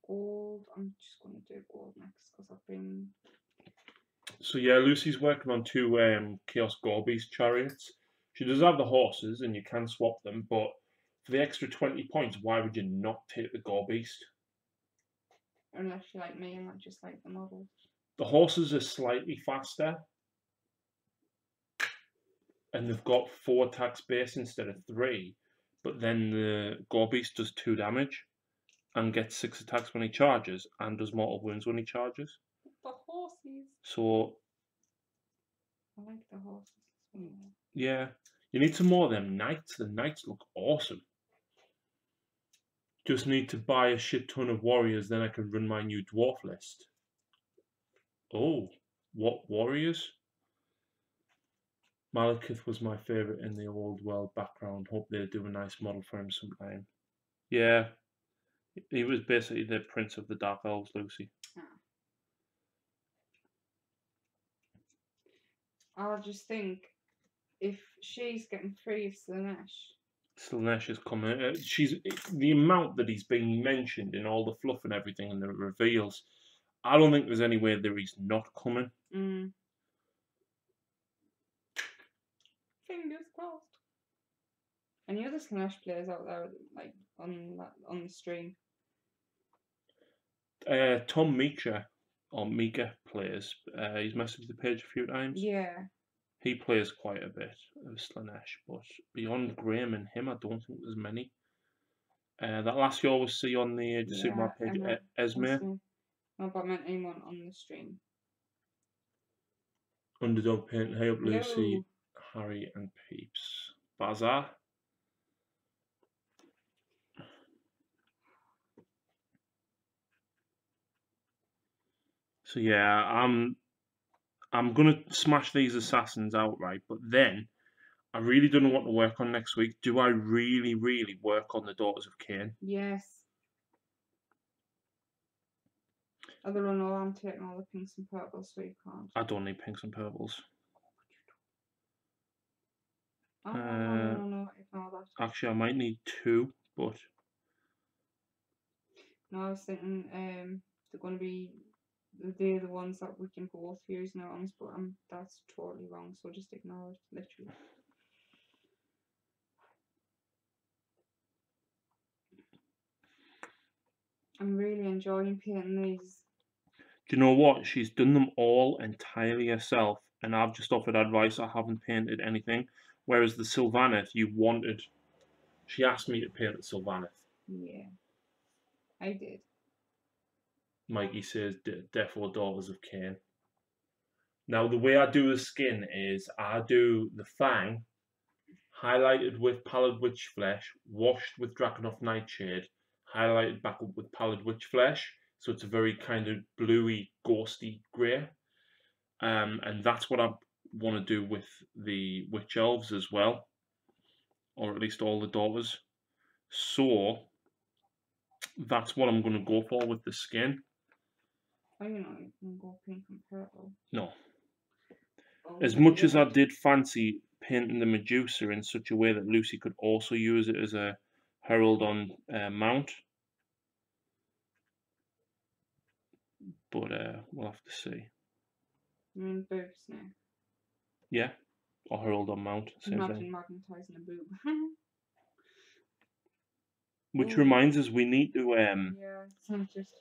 Gold. I'm just going to do gold next because I've been... So yeah, Lucy's working on 2 Chaos Gorbeast chariots. She does have the horses and you can swap them, but for the extra 20 points, why would you not take the Gorbeast? Unless you like me and I just like the model. The horses are slightly faster. And they've got 4 attacks base instead of 3. But then the Gorbeast does 2 damage. And gets 6 attacks when he charges. And does mortal wounds when he charges. The horses. So... I like the horses as well. Yeah. You need some more of them knights. The knights look awesome. Just need to buy a shit ton of warriors, then I can run my new dwarf list. Oh, what warriors? Malekith was my favourite in the old world background. Hope they do a nice model for him sometime. Yeah, he was basically the Prince of the Dark Elves, Lucy. I just think if she's getting free of Slanesh. Slanesh is coming. She's the amount that he's being mentioned in all the fluff and everything and the reveals. I don't think there's any way that he's not coming. Fingers crossed. Any other Slanesh players out there like on the stream? Tom Mika or Mika plays. He's messaged the page a few times. Yeah. He plays quite a bit of Slanesh, but beyond Graham and him, I don't think there's many. That last year was see on the Sigmar page, Esme. No, but I meant anyone on the stream. Underdog Paint, Hey Up Lucy, Harry and Peeps. Bazaar. So yeah, I'm gonna smash these assassins outright, but then I really don't know what to work on next week. Do I really, really work on the Daughters of Cain? Yes. Other than all, I'm taking all the pinks and purples, so you can't. I don't need pinks and purples. No, ignore that. Actually, I might need 2, but No, I was thinking they're going to be they're the ones that we can both use in our arms, but that's totally wrong. So just ignore it, literally. I'm really enjoying painting these. Do you know what? She's done them all entirely herself, and I've just offered advice. I haven't painted anything. Whereas the Sylvaneth, she asked me to paint the Sylvaneth. Yeah, I did. Mikey says, defo Daughters of Cain. Now, the way I do the skin is I do the fang, highlighted with pallid witch flesh, washed with Draconoff Nightshade, highlighted back up with pallid witch flesh. So it's a very kind of bluey, ghosty grey. And that's what I want to do with the witch elves as well, or at least all the daughters. So that's what I'm going to go for with the skin. Oh, you know, you can go pink and purple. No. Oh, As much as I did fancy painting the Medusa in such a way that Lucy could also use it as a herald on mount. But we'll have to see. You mean boobs now? Yeah. Or herald on mount. Same Imagine thing. magnetising a boob. Which reminds us, we need to. Yeah, it's not just.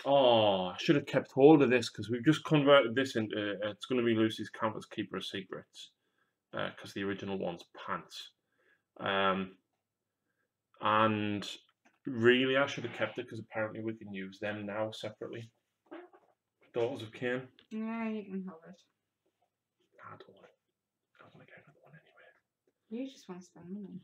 Oh, I should have kept hold of this because we've just converted this into. It's going to be Lucy's Countess Keeper of Secrets, because the original one's pants. And really, I should have kept it because apparently we can use them now separately. Daughters of Cain. Yeah, you can have it. I don't want it. I want to get another one anyway. You just want to spend money.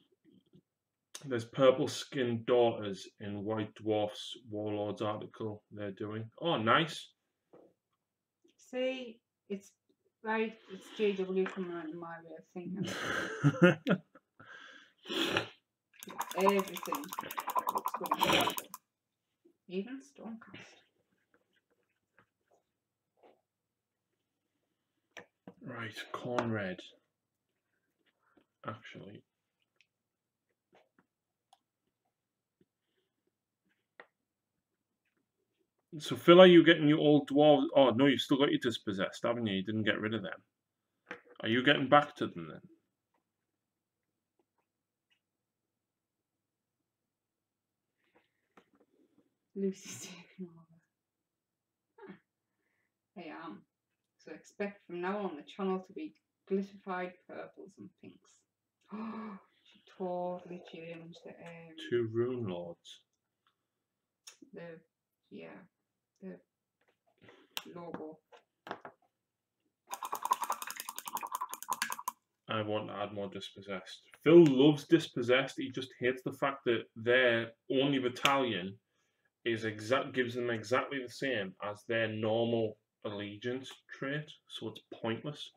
There's purple skinned daughters in White Dwarf's Warlords article they're doing. Oh, nice. See, it's right, it's JW coming out in my way of thinking. Everything looks good. Even Stonecast. Right, corn red. Actually. So, Phil, are you getting your old dwarves? Oh, no, you've still got your dispossessed, haven't you? You didn't get rid of them. Are you getting back to them then? Lucy's taking over. I am. So expect from now on the channel to be glitterified purples and pinks. Oh, she totally changed the 2 Rune Lords. The logo. I want to add more dispossessed. Phil loves dispossessed. He just hates the fact that their only battalion is gives them exactly the same as their normal allegiance trait, so it's pointless.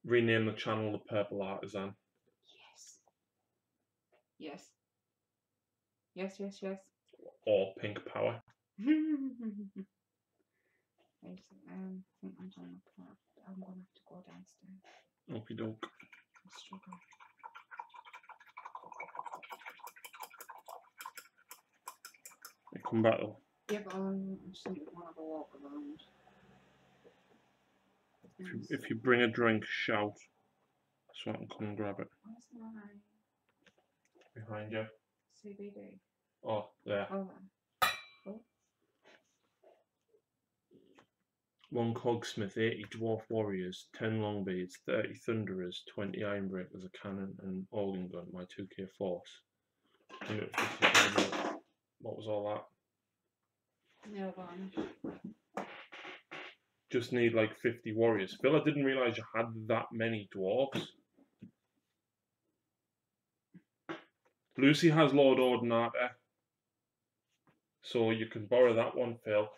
Rename the channel the Purple Artisan. Yes. Yes. Yes. Yes. Yes. Or Pink Power. I think I'm going to have to go downstairs. Okie doke. I'm struggling. I come back though. Yeah, but I just want to have a walk around. If you bring a drink, shout so I can come and grab it. Where's mine? Behind you. CBD. Oh, there. Oh, oh. 1 Cogsmith, 80 Dwarf Warriors, 10 Longbeards, 30 Thunderers, 20 Ironbreakers, a cannon, and Organ Gun, my 2k force. What was all that? Nail varnish. Just need like 50 warriors. Phil, I didn't realise you had that many dwarves. Lucy has Lord Ordinata, so you can borrow that one, Phil.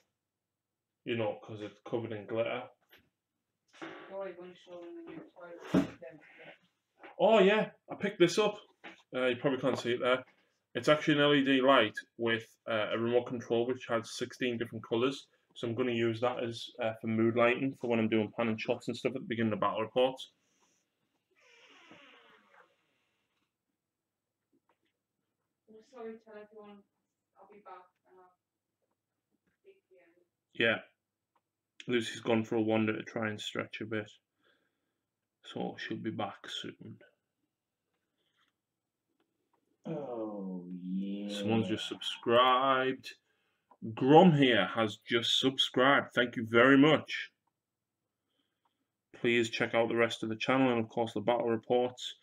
You know, because it's covered in glitter. Oh yeah, I picked this up. You probably can't see it there. It's actually an LED light with a remote control which has 16 different colours. So I'm going to use that as for mood lighting for when I'm doing panning shots and stuff at the beginning of battle reports. Sorry, tell everyone I'll be back. Yeah, Lucy's gone for a wander to try and stretch a bit, so she'll be back soon. Oh, yeah. Someone's just subscribed. Grom here has just subscribed. Thank you very much. Please check out the rest of the channel and, of course, the battle reports.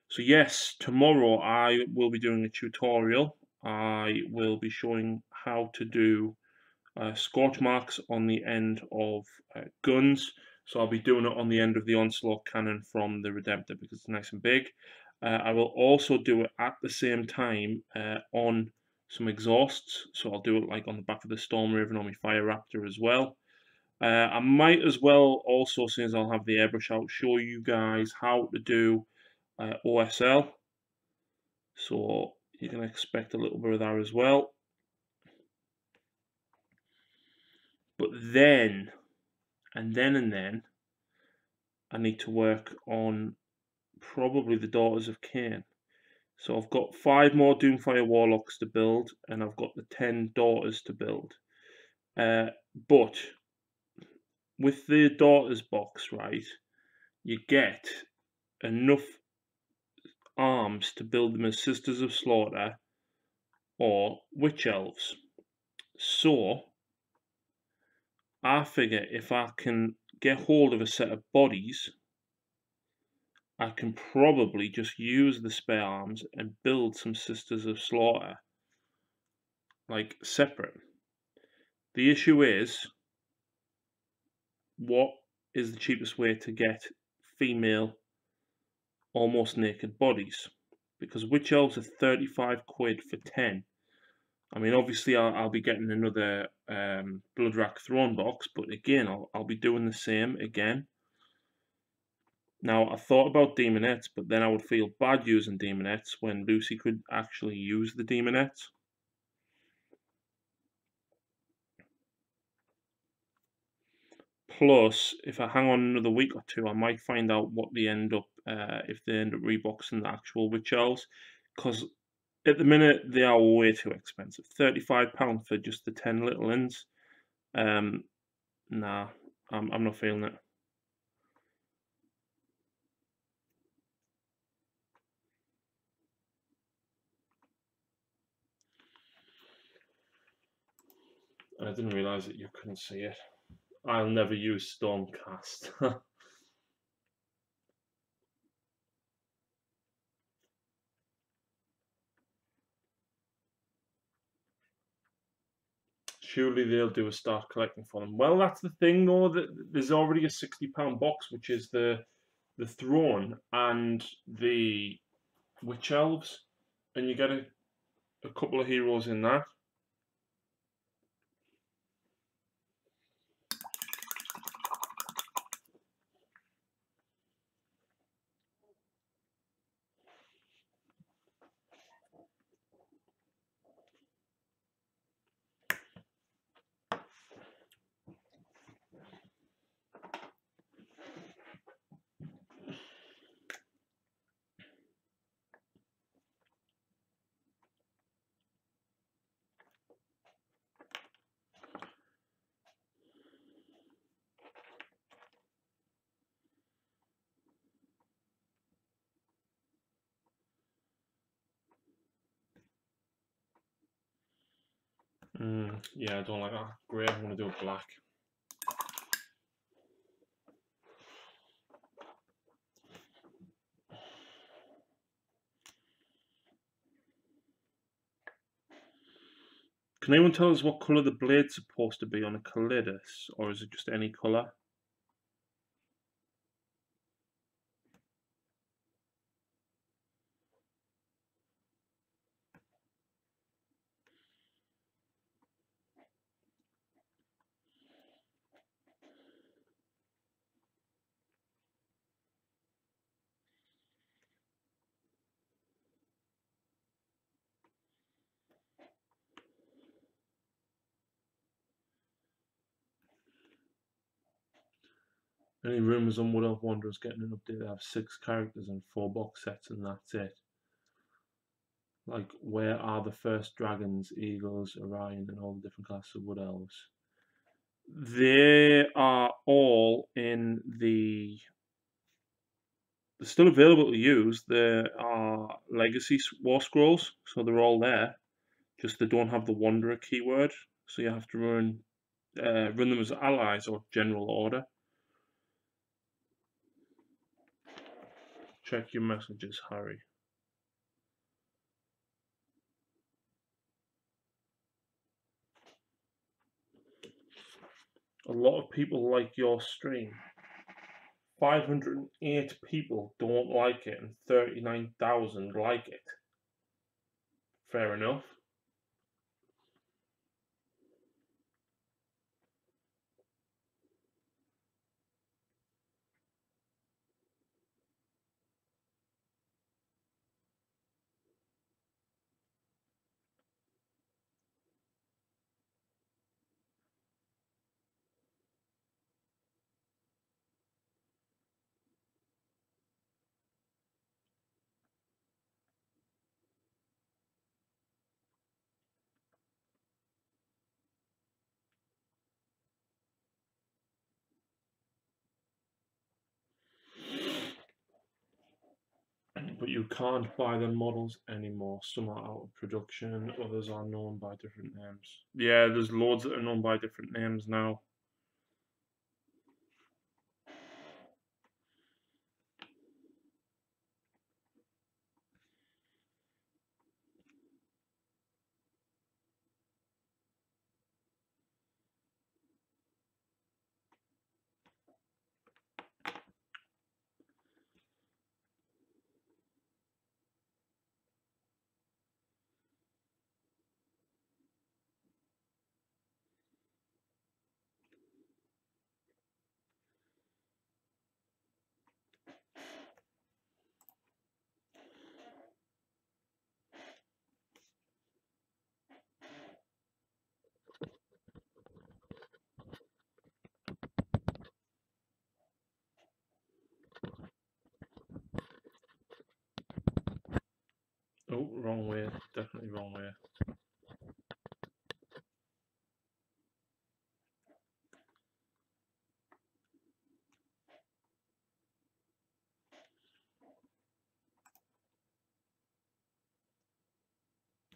So, yes, tomorrow I will be doing a tutorial. I will be showing how to do scorch marks on the end of guns. So I'll be doing it on the end of the onslaught cannon from the Redemptor because it's nice and big. I will also do it at the same time on some exhausts. So I'll do it like on the back of the Storm Raven or my Fire Raptor as well. I might as well also, since I'll have the airbrush out, show you guys how to do OSL. So you can expect a little bit of that as well. But then, and then, I need to work on probably the Daughters of Khaine. So I've got 5 more Doomfire Warlocks to build, and I've got the 10 Daughters to build. But with the Daughters box, right, you get enough arms to build them as Sisters of Slaughter or Witch Elves. So I figure if I can get hold of a set of bodies, I can probably just use the spare arms and build some Sisters of Slaughter, like, separate. The issue is, what is the cheapest way to get female, almost naked bodies? Because Witch Elves are 35 quid for 10. I mean, obviously, I'll be getting another Bloodrack Throne box, but again, I'll be doing the same again. Now, I thought about Demonettes, but then I would feel bad using Demonettes when Lucy could actually use the Demonettes. Plus, if I hang on another week or two, I might find out what they end up, if they end up reboxing the actual Witch Elves. Because at the minute, they are way too expensive. £35 for just the 10 little ins. Nah, I'm not feeling it. I didn't realise that you couldn't see it. I'll never use Stormcast. Surely they'll do a start collecting for them. Well, that's the thing, though. That there's already a £60 box, which is the Throne and the Witch Elves, and you get a couple of heroes in that. Yeah, I don't like that. Grey, I'm going to do a black. Can anyone tell us what colour the blade's supposed to be on a Calidus, or is it just any colour? Any rumours on Wood Elf Wanderers getting an update? They have 6 characters and 4 box sets, and that's it. Like, where are the first dragons, eagles, Orion, and all the different classes of Wood Elves? They are all in the. They're still available to use. There are Legacy War Scrolls, so they're all there. Just they don't have the Wanderer keyword, so you have to run them as allies or general order. Check your messages, Harry. A lot of people like your stream. 508 people don't like it and 39,000 like it. Fair enough. But you can't buy the models anymore. Some are out of production, others are known by different names. Yeah, there's loads that are known by different names now. Oh, wrong way. Definitely wrong way.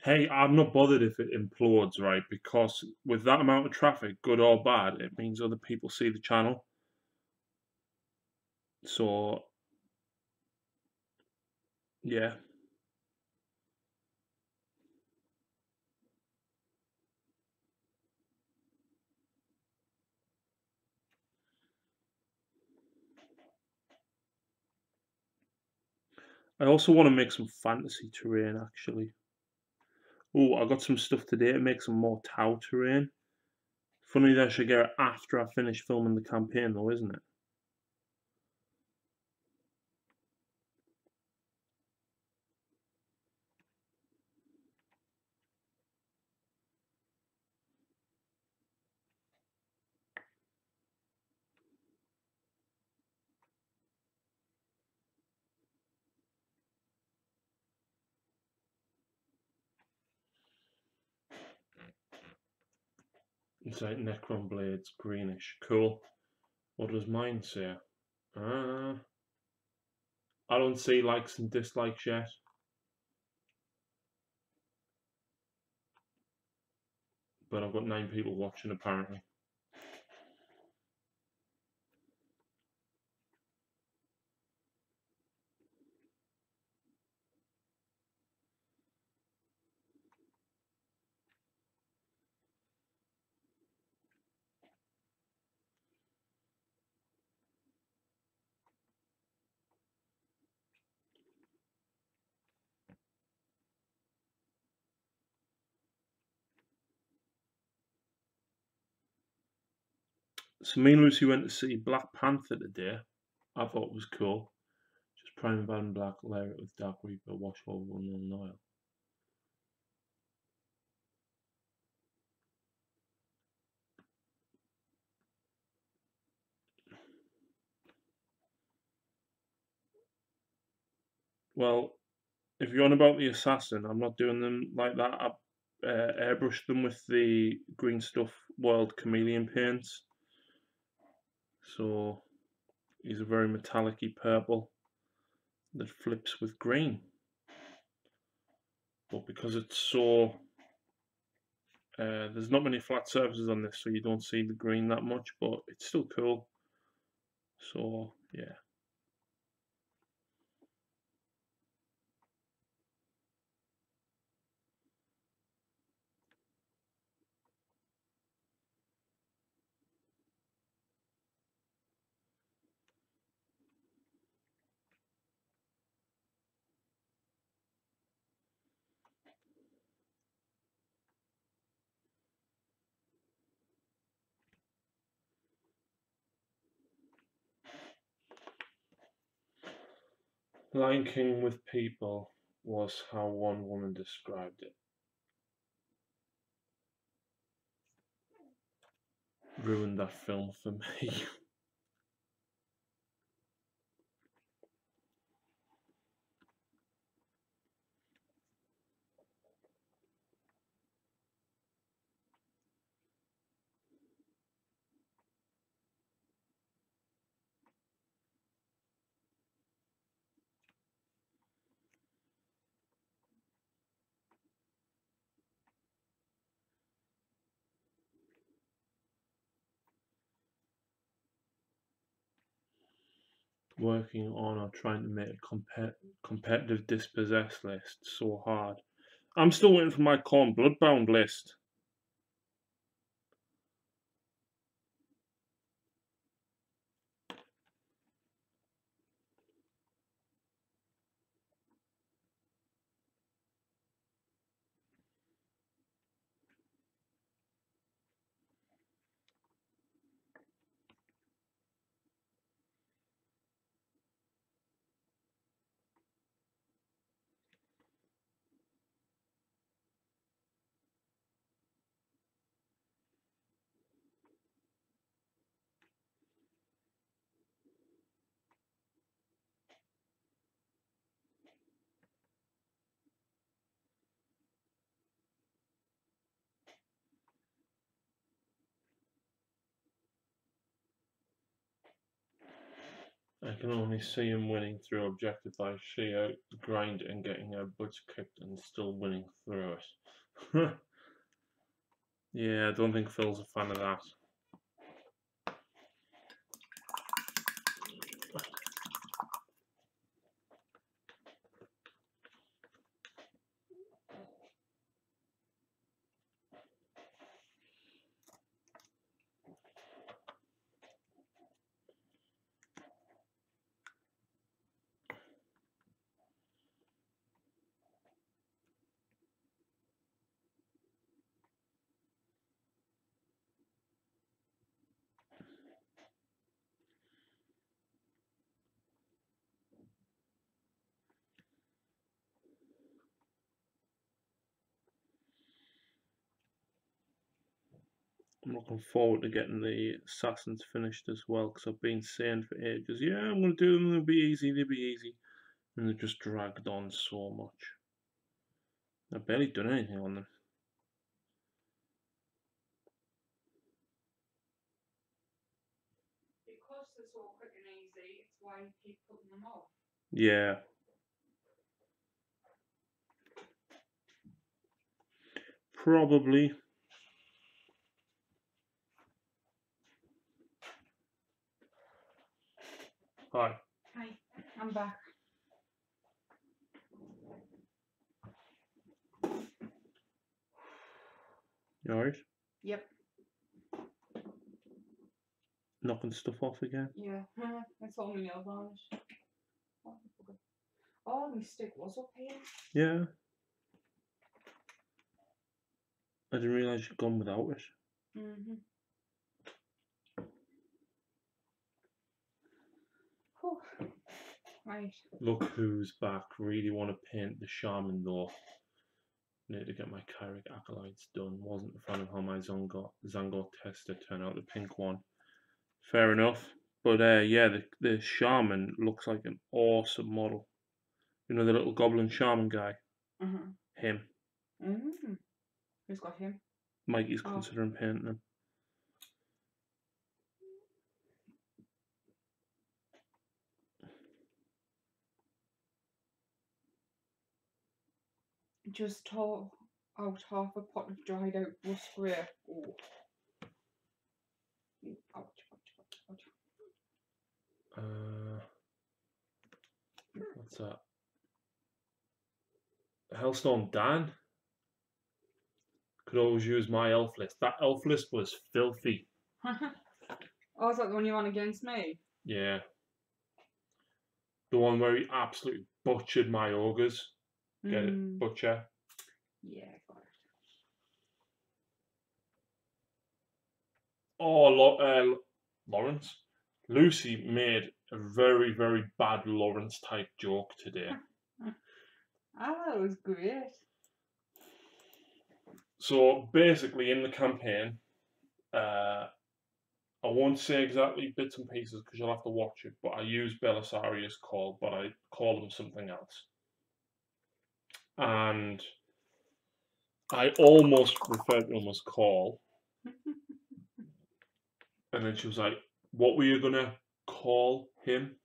Hey, I'm not bothered if it implodes, right? Because with that amount of traffic, good or bad, it means other people see the channel. So, yeah. I also want to make some fantasy terrain, actually. Oh, I got some stuff today to make some more Tau terrain. Funny that I should get it after I finish filming the campaign, though, isn't it? It's like Necron Blades, greenish. Cool. What does mine say? I don't see likes and dislikes yet. But I've got 9 people watching, apparently. So me and Lucy went to see Black Panther today. I thought it was cool. Just prime van black, layer it with Dark Reaper, wash over unknown oil. Well, if you're on about the assassin, I'm not doing them like that. I airbrushed them with the Green Stuff World Chameleon paints. So he's a very metallic-y purple that flips with green. But because it's so there's not many flat surfaces on this, so you don't see the green that much, but it's still cool. So yeah. Lion King with people was how one woman described it. Ruined that film for me. Working on or trying to make a competitive dispossessed list so hard. I'm still waiting for my Corn Bloodbound list. I can only see him winning through objective by sheer grind and getting her butts kicked and still winning through it. Yeah, I don't think Phil's a fan of that. I'm looking forward to getting the assassins finished as well, because I've been saying for ages, yeah, I'm going to do them, they'll be easy, and they've just dragged on so much. I've barely done anything on them. Because they're so quick and easy, it's why you keep putting them off. Yeah. Probably. Hi. Hi, I'm back. You alright? Yep. Knocking stuff off again? Yeah, that's all my nail varnish. Oh, my stick was up here. Yeah. I didn't realise you'd gone without it. Mm-hmm. Right. Look who's back. Really want to paint the shaman though. Need to get my Kyric acolytes done. Wasn't a fan of how my Zango tester turned out, the pink one. Fair enough. But yeah, the shaman looks like an awesome model. You know the little goblin shaman guy? Him. Who's got him? Mikey's Oh. considering painting him. Just tore out half a pot of dried out rust grey. Oh. Ouch, ouch, ouch, ouch. What's that? Hellstone Dan? Could always use my elf list. That elf list was filthy. Oh, is that the one you want against me? Yeah. The one where he absolutely butchered my ogres. Get it? Butcher. Yeah, got it. Oh, Lawrence. Lucy made a very, very bad Lawrence type joke today. That was great. So basically, in the campaign, I won't say exactly bits and pieces because you'll have to watch it, but I use Belisarius call, but I call them something else. And I almost referred to him as call. And then she was like, what were you going to call him?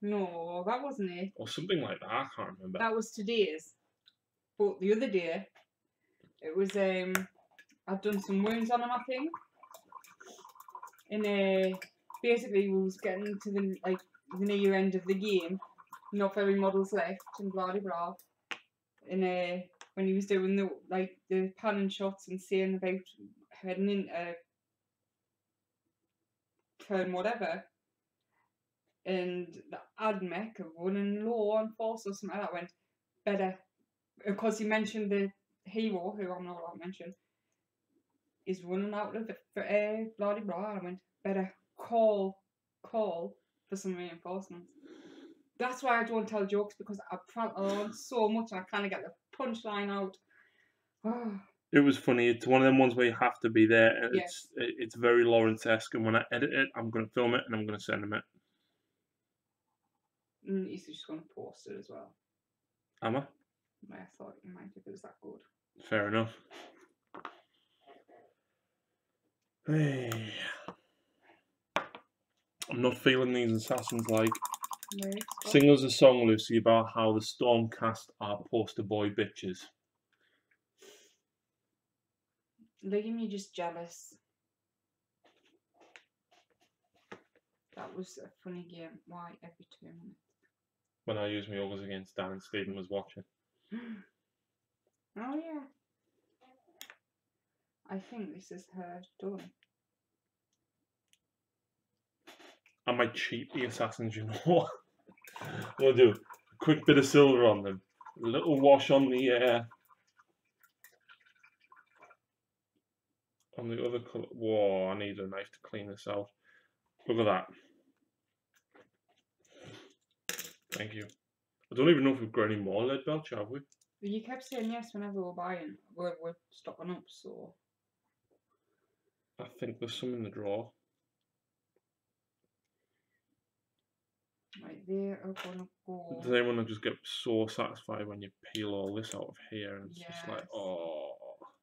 No, that wasn't it. Or something like that, I can't remember. That was today's. But the other day, it was, I'd done some wounds on him, I think. And basically we was getting to the near end of the game. Not very models left and blah blah blah. And when he was doing the panning shots and saying about heading into turn whatever, and the admech of running low on force or something like that went better. Of course he mentioned the hero, who I'm not allowed to mention, is running out of the blah blah blah. I went, better call for some reinforcements. That's why I don't tell jokes, because I prattle on so much I kind of get the punchline out. It was funny. It's one of them ones where you have to be there, and Yes. it's very Lawrence-esque. And when I edit it, I'm going to film it and I'm going to send him it. And he's just going to post it as well. Am I? I thought you might if it was that good. Fair enough. Hey. I'm not feeling these assassins like. Right. Sing us a song, Lucy, about how the Stormcast are poster boy bitches. Liam, you're just jealous. That was a funny game. Why every 2 minutes? When I used my ogres against Dan and Stephen was watching. Oh yeah. I think this is her done. I might cheat the assassins, you know what? I'm going to do a quick bit of silver on them. A little wash on the other colour. Whoa, I need a knife to clean this out. Look at that. Thank you. I don't even know if we've got any more lead belch, have we? You kept saying yes whenever we're buying. We're stocking up, so. I think there's some in the drawer. Right, they are gonna go. Does anyone just get so satisfied when you peel all this out of here and it's just like, Yes. oh.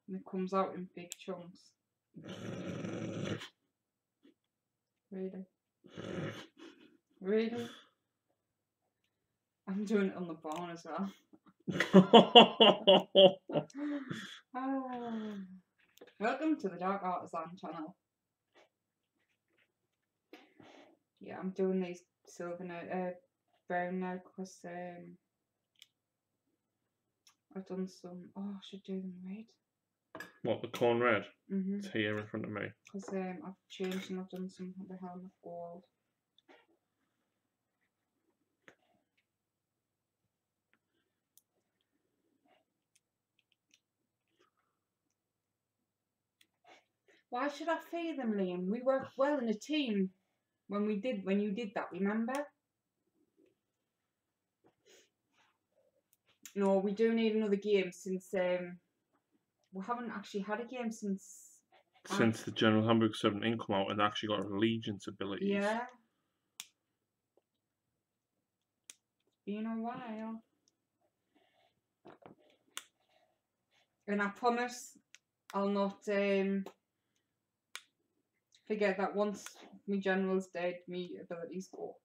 And it comes out in big chunks. Really? Really? I'm doing it on the barn as well. Welcome to the Dark Artisan channel. Yeah, I'm doing these silver now, brown now, because I've done some. Oh, I should do them red. What, the corn red? Mhm. It's here in front of me. Because I've changed and I've done some of the helm of gold. Why should I feed them, Liam? We worked well in a team when you did that, remember? No, we do need another game since we haven't actually had a game since The General Handbook 17 come out and actually got allegiance abilities. Yeah. It's been a while. And I promise I'll not forget that once my general's dead, my abilities go.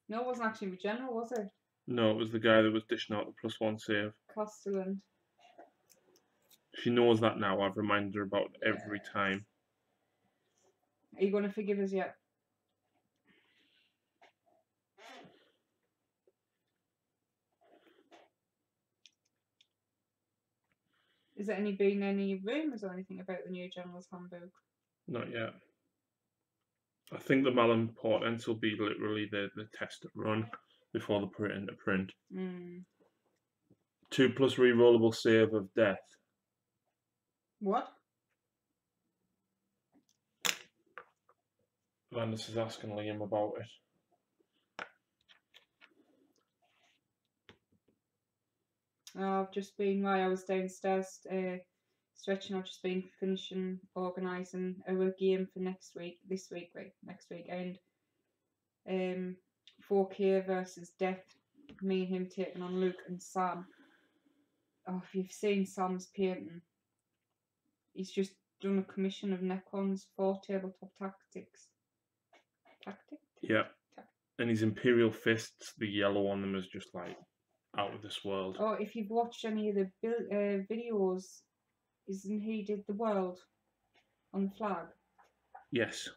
No, it wasn't actually my general, was it? No, it was the guy that was dishing out the +1 save. Castellan. She knows that now. I've reminded her about it every time. Are you going to forgive us yet? Is there been any rumours or anything about the new General's Handbook? Not yet. I think the malign portents will be literally the test run before they put it into print. 2+ rerollable save of death. What? Landis is asking Liam about it. I've just been, while I was downstairs stretching, I've just been finishing organising our game for next week, and 4K versus Death, me and him taking on Luke and Sam. Oh, if you've seen Sam's painting, he's just done a commission of Necrons for tabletop tactics. Yeah. And his Imperial Fists, the yellow on them is just like out of this world. Oh, if you've watched any of the videos, isn't he did the world on the flag? Yes.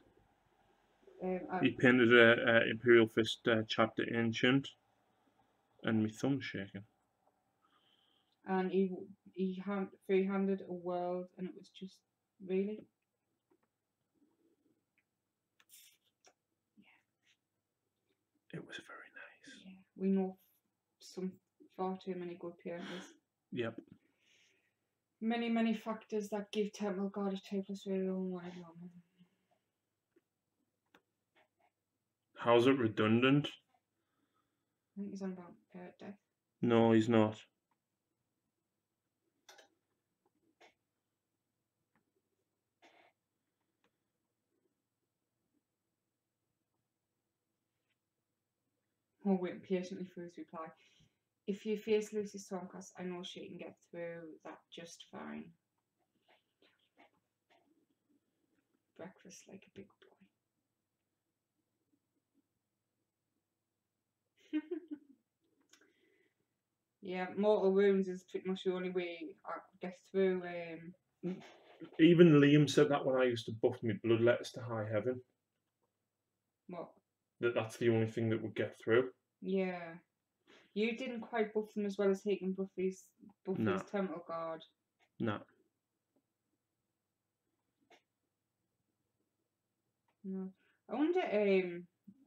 He painted a Imperial Fist chapter ancient, and my thumb's shaking. And he free-handed a world, and it was just really. It was very nice. Yeah, we know far too many good painters. Yep. Many factors that give Temple God a 2+ reroll. How's it redundant? I think he's on about death. No, he's not. Oh, waiting patiently for his reply. If you face Lucy Stormcast, I know she can get through that just fine. Breakfast like a big boy. Yeah, mortal wounds is pretty much the only way I get through. Even Liam said that when I used to buff my bloodletters to high heaven. What? That's the only thing that would get through. Yeah. You didn't quite buff them as well as he can buff his Temple Guard. No. No. I wonder,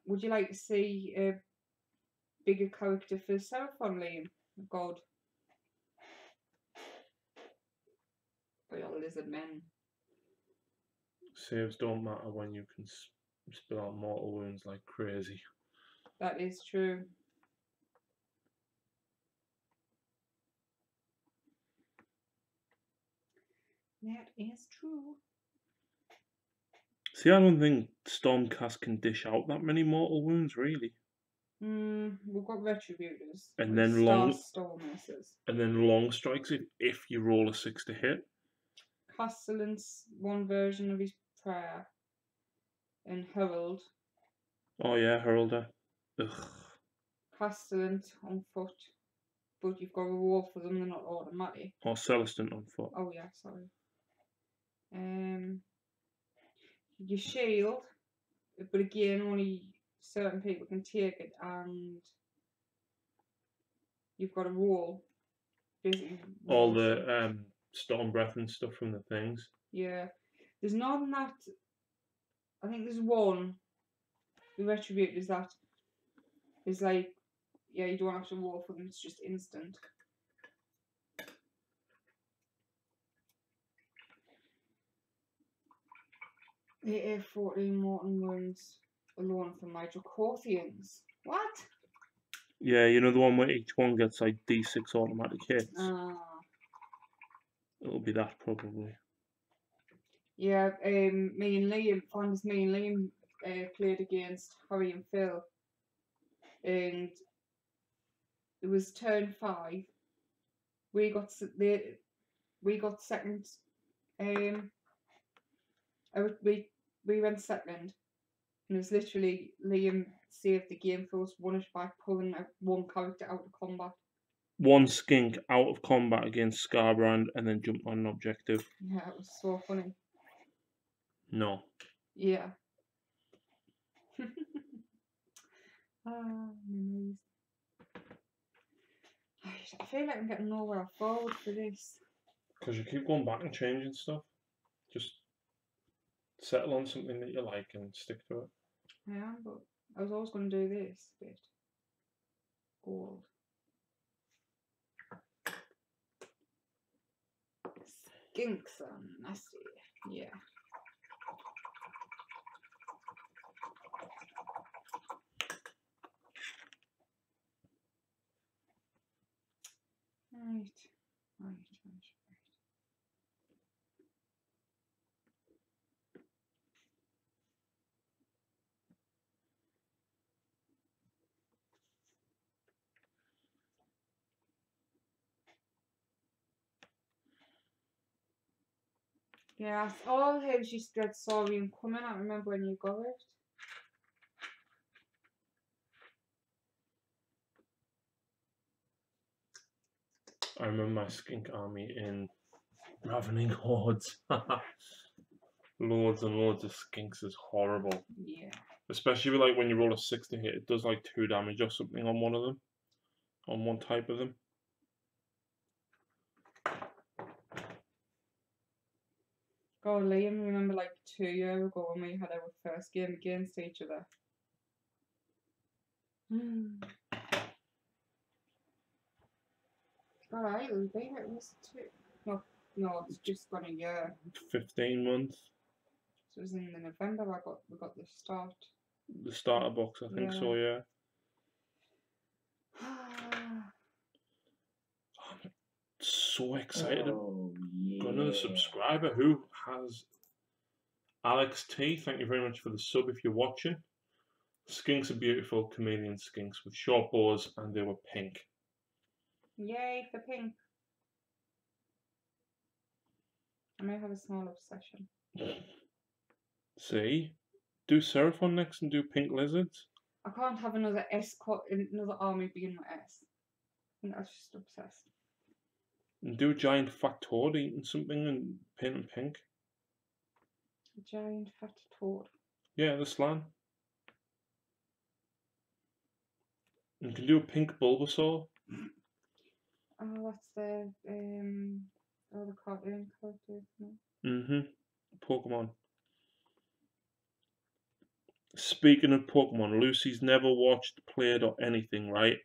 would you like to see a bigger character for Seraphon, Liam? God. For your lizard men. Saves don't matter when you can spill out mortal wounds like crazy. That is true. That is true. See, I don't think Stormcast can dish out that many mortal wounds, really. We've got Retributors. And then long strikes if you roll a 6 to hit. Castellan's one version of his prayer. And Herald. Oh yeah, Heralder. Ugh. Castellan on foot. But you've got to roll for them, they're not automatic. Or Celestin on foot. Oh yeah, sorry. Your shield, but again, only certain people can take it, and you've got to roll. Basically, all the storm breath and stuff from the things. Yeah, there's none that. I think there's one. The Retribute is that. Is like, yeah, you don't have to roll for them. It's just instant. The A14 Morton wounds alone for my Dracothians. What? Yeah, you know the one where each one gets like D6 automatic hits? It'll be that probably. Yeah, me and Liam played against Harry and Phil. And it was turn 5. we got second. We went second, and it was literally Liam saved the game for us, won it by pulling one character out of combat. One skink out of combat against Scarbrand and then jumped on an objective. Yeah, it was so funny. No. Yeah. Memories. I feel like I'm getting nowhere forward for this. Because you keep going back and changing stuff. Just settle on something that you like and stick to it. I am, but I was always going to do this bit. Gold. Skinks are nasty. Yeah. Right. Yeah, all how she said sorry and coming. I remember when you got it. I remember my skink army in Ravening Hordes. Loads and loads of skinks is horrible. Yeah. Especially like when you roll a 6 to hit, it does like 2 damage or something on one of them. On one type of them. God, Liam, remember like 2 years ago when we had our first game against each other? Alright, we beat it. Was 2? No, it's just gone a year. 15 months. So it was in November we got the start. The starter box, I think so, yeah. I'm so excited. Oh, yeah. Got another subscriber who has Alex T. Thank you very much for the sub if you're watching. Skinks are beautiful chameleon skinks with short bows and they were pink. Yay for pink. I may have a small obsession. See? Do Seraphon next and do pink lizards. I can't have another another army being my S. I think that's just obsessed. And do a giant fat toad eating something and paint pink. A giant fat toad. Yeah, the slan. And you can do a pink Bulbasaur. Oh, that's the the cartoon characters. Pokemon. Speaking of Pokemon, Lucy's never watched, played, or anything, right?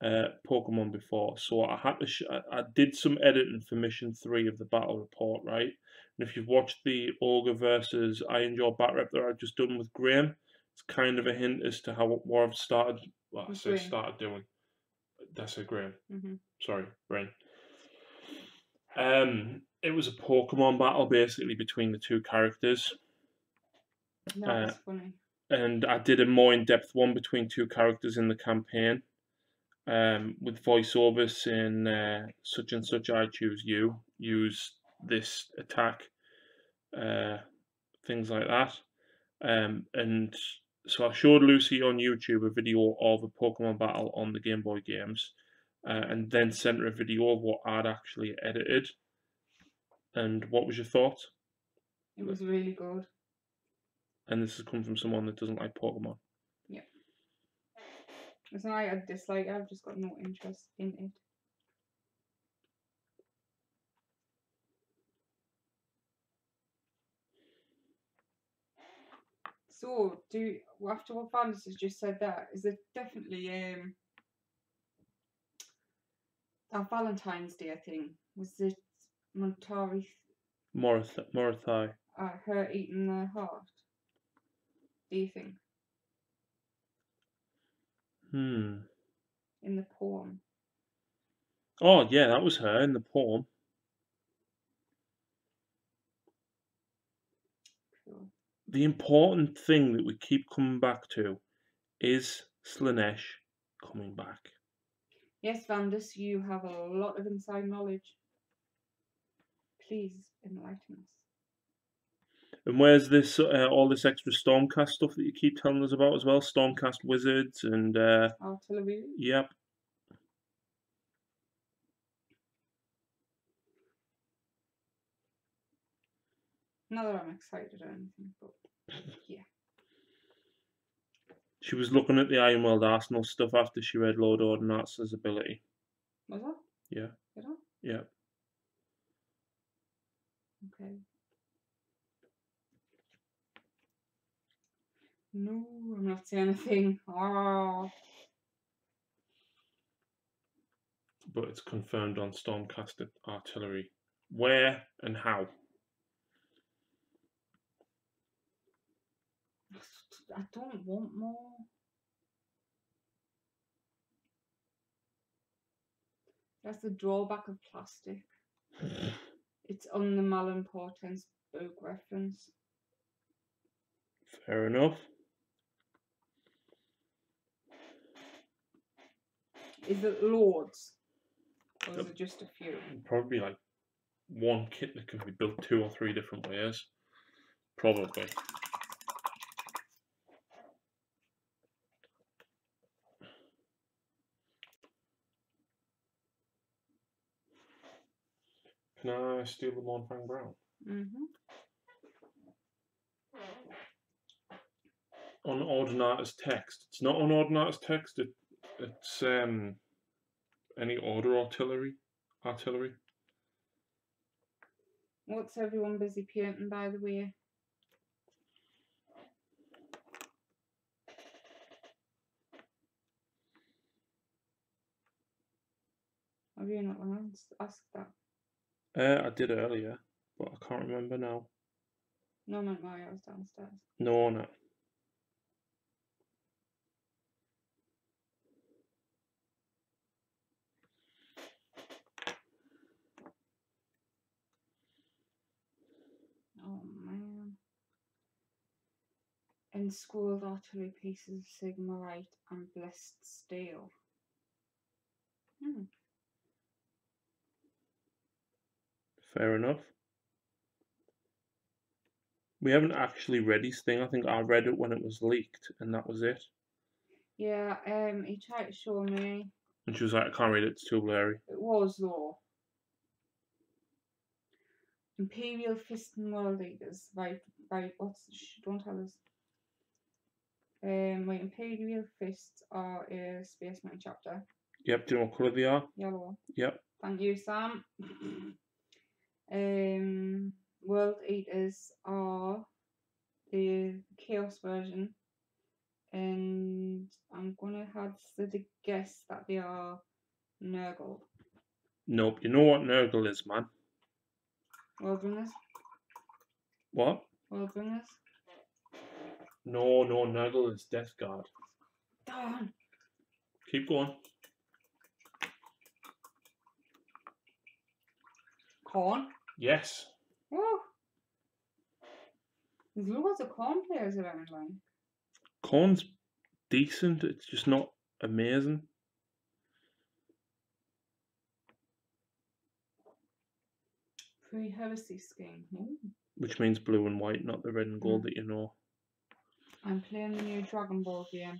Pokemon before, so I had to. I did some editing for Mission 3 of the Battle Report, right? And if you've watched the Ogre versus Iron Jaw Bat Rep that I've just done with Graham, it's kind of a hint as to how what I've started. Well, I say started doing. That's a Graham. Sorry, brain. It was a Pokemon battle basically between the two characters. That's funny. And I did a more in-depth one between two characters in the campaign. With voiceovers saying such and such, I choose you, use this attack, things like that. And so I showed Lucy on YouTube a video of a Pokemon battle on the Game Boy games, and then sent her a video of what I'd actually edited. And what was your thought? It was really good. And this has come from someone that doesn't like Pokemon. Yeah. It's not like I dislike it, I've just got no interest in it. So, after what Fantasy has just said that, is it definitely that Valentine's Day thing? Was it Morathi? Morathi. Her eating the heart? Do you think? In the poem. Oh yeah, that was her in the poem. Cool. The important thing that we keep coming back to is Slanesh coming back. Yes, Vandus, you have a lot of inside knowledge. Please enlighten us. And where's this all this extra Stormcast stuff that you keep telling us about as well? Stormcast wizards and Artillery. yep. Not that I'm excited or anything, but yeah. She was looking at the Iron World Arsenal stuff after she read Lord Ordonnatz's ability. Was that? Yeah. Did I? Yeah. Okay. No, I'm not saying anything. Oh. But it's confirmed on Stormcast artillery. Where and how? I don't want more. That's the drawback of plastic. It's on the malign portents book reference. Fair enough. Is it loads? Or is it just a few? Probably like one kit that can be built 2 or 3 different ways. Probably. Can I steal the Mornfang Brown? Mm-hmm. On Ordonnatz's text. It's not on Ordonnatz's text. It's any order artillery. What's everyone busy painting, by the way? Have you not asked that? I did earlier, but I can't remember now. No, not my. I was downstairs. No. Oh man. Enscored artillery pieces of sigmarite and blessed steel. Fair enough. We haven't actually read his thing. I think I read it when it was leaked, and that was it. Yeah, he tried to show me. And she was like, I can't read it, it's too blurry. It was though. Imperial Fist and World Eaters. Right, don't tell us. My Imperial Fists are a Space Marine chapter. Yep, do you know what colour they are? Yellow. Yep. Thank you, Sam. World Eaters are the Chaos version. And I'm gonna hazard a guess that they are Nurgle. Nope, you know what Nurgle is, man. Worldbringers? What? Worldbringers? No, Nurgle is Death Guard. Darn! Keep going. Corn? Yes. Oh! There's loads of corn players around, like. Corn's decent, it's just not amazing. Pre-heresy scheme. Ooh. Which means blue and white, not the red and gold that you know. I'm playing the new Dragon Ball game.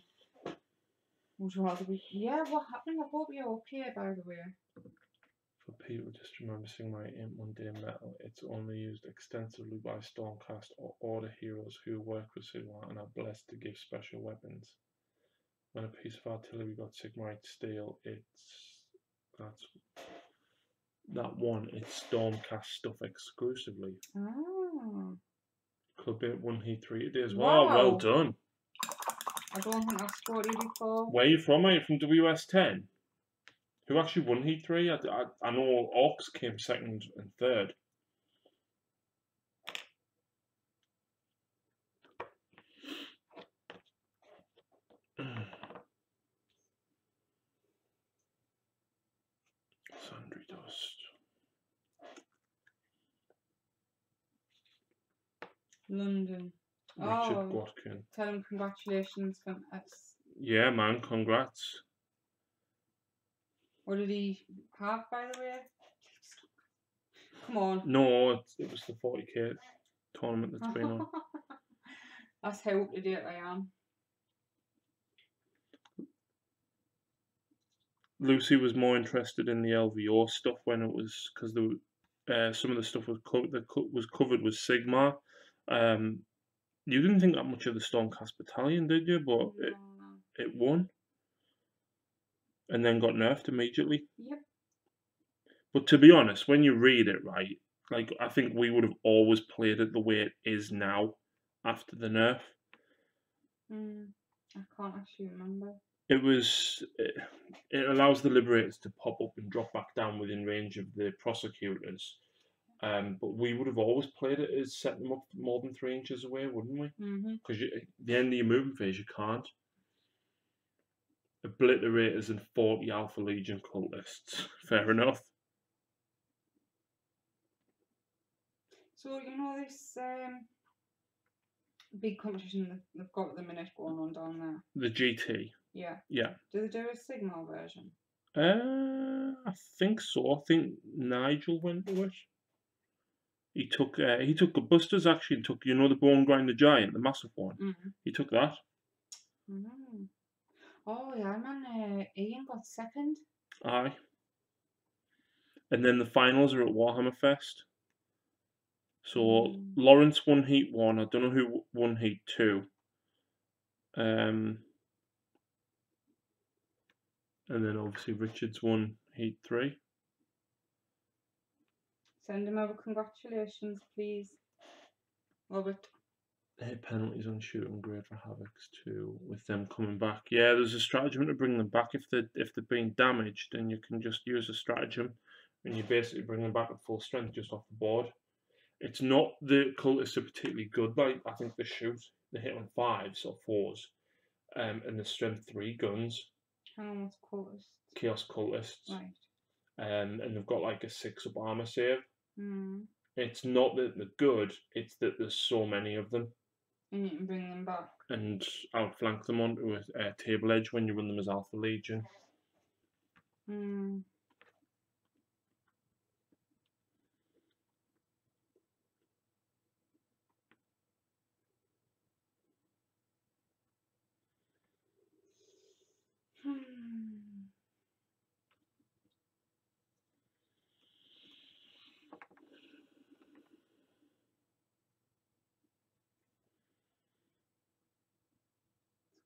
Would you rather be... Yeah, what happened? I hope you're okay, by the way. For people just remember Sigmar ain't mundane metal, it's only used extensively by Stormcast or Order heroes who work with Sigmar and are blessed to give special weapons. When a piece of artillery got Sigmarite steel, it's Stormcast stuff exclusively. Oh. Could be at 1-3 it is. Wow. Wow, well done. I don't think I've scored you before. Where are you from, mate? From WS10? Who actually won Heat 3? I know Orcs came second and third. Sundry Dust. London. Richard Watkin. Tell him congratulations from us. Yeah, man, congrats. What did he have, by the way? Come on. No, it was the 40k tournament that's been on. That's how up to date I am. Lucy was more interested in the LVO stuff when it was because some of the stuff was covered with Sigmar. You didn't think that much of the Stormcast Battalion, did you? But No. it won, and then got nerfed immediately. Yep. But to be honest, when you read it right, like I think we would have always played it the way it is now after the nerf. I can't actually remember. It allows the Liberators to pop up and drop back down within range of the Prosecutors. But we would have always played it as setting them up more than 3 inches away, wouldn't we? Because the end of your movement phase, you can't. Obliterators and 40 Alpha Legion cultists. Fair enough. So, you know this big competition that they've got at the minute going on down there? The GT. Yeah. Yeah. Do they do a Sigmar version? I think so. I think Nigel went to it. He took Busters actually. Took the Bone Grinder Giant, the massive one. He took that. Oh yeah, man. Ian got second. Aye. And then the finals are at Warhammer Fest. So Lawrence won Heat 1. I don't know who won Heat 2. And then obviously Richards won Heat 3. Send him over congratulations, please. Robert. Hit penalties on shooting grade for Havocs too, with them coming back. Yeah, there's a stratagem to bring them back if they've been damaged, then you can just use a stratagem and you basically bring them back at full strength just off the board. It's not the cultists are particularly good. Like I think they hit on 5s or 4s, and the strength 3 guns. Hang on, what's cultists? Chaos cultists. Right. And they've got like a 6 up armor save. It's not that they're good; it's that there's so many of them. And you can bring them back. And outflank them onto a table edge when you run them as Alpha Legion.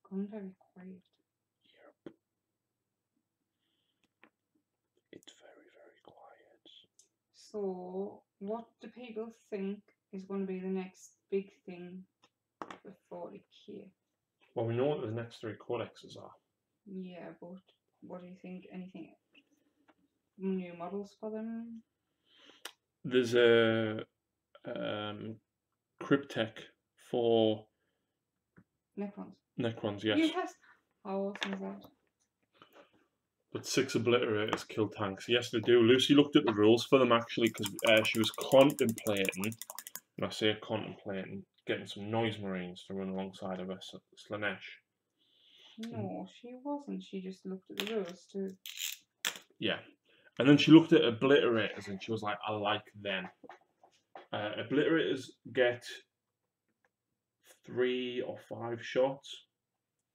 Gone very quiet. Yep. It's very, very quiet. So, what do people think is going to be the next big thing for 40k? Well, we know what the next 3 codexes are. Yeah, but what do you think? Anything? New models for them? There's a Cryptech for Necrons. Necrons, yes. Yes! How awesome is that? But 6 Obliterators kill tanks. Yes, they do. Lucy looked at the rules for them actually because she was contemplating, and I say contemplating, getting some Noise Marines to run alongside of her Slanesh. No, she wasn't. She just looked at the rules too. Yeah. And then she looked at Obliterators and she was like, I like them. Obliterators get 3 or 5 shots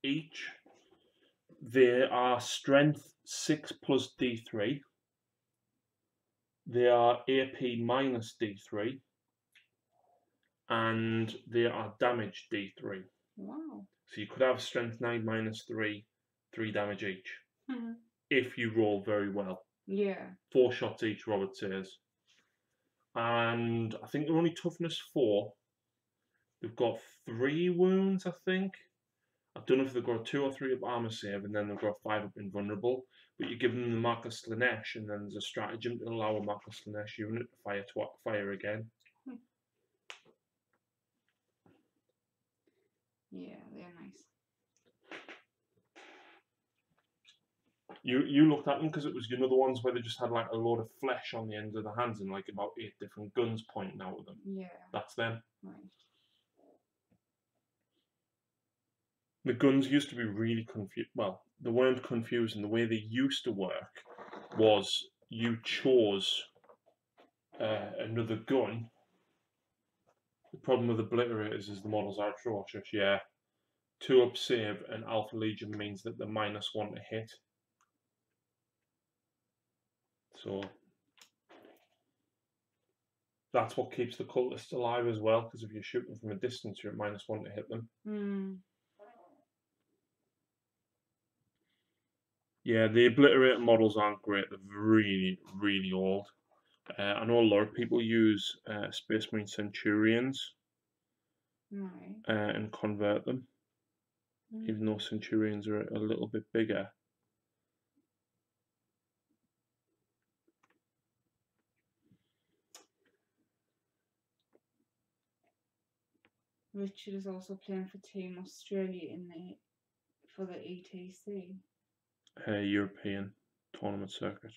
each. They are strength 6 plus D3. They are AP minus D3. And they are damage D3. Wow. So you could have strength 9 minus 3, 3 damage each. If you roll very well. Yeah. 4 shots each, Robert says. And I think they're only toughness 4. They've got 3 wounds, I think. I don't know if they've got a 2 or 3 up armor save, and then they've got a 5 up invulnerable. But you give them the Marcus Slanesh, and then there's a stratagem to allow a Marcus Slanesh unit to fire again. Yeah, they're nice. You looked at them because it was the ones where they just had like a load of flesh on the ends of the hands and like about 8 different guns pointing out of them. Yeah. That's them. Right. The guns used to be really confused. Well, they weren't confusing. The way they used to work was you chose another gun. The problem with obliterators is the models are atrocious. Yeah, 2-up save and Alpha Legion means that they're -1 to hit. So that's what keeps the cultists alive as well, because if you're shooting from a distance, you're at -1 to hit them. Yeah, the obliterator models aren't great. They're really, really old. I know a lot of people use Space Marine Centurions and convert them, even though Centurions are a little bit bigger. Richard is also playing for Team Australia for the ETC. European tournament circuit.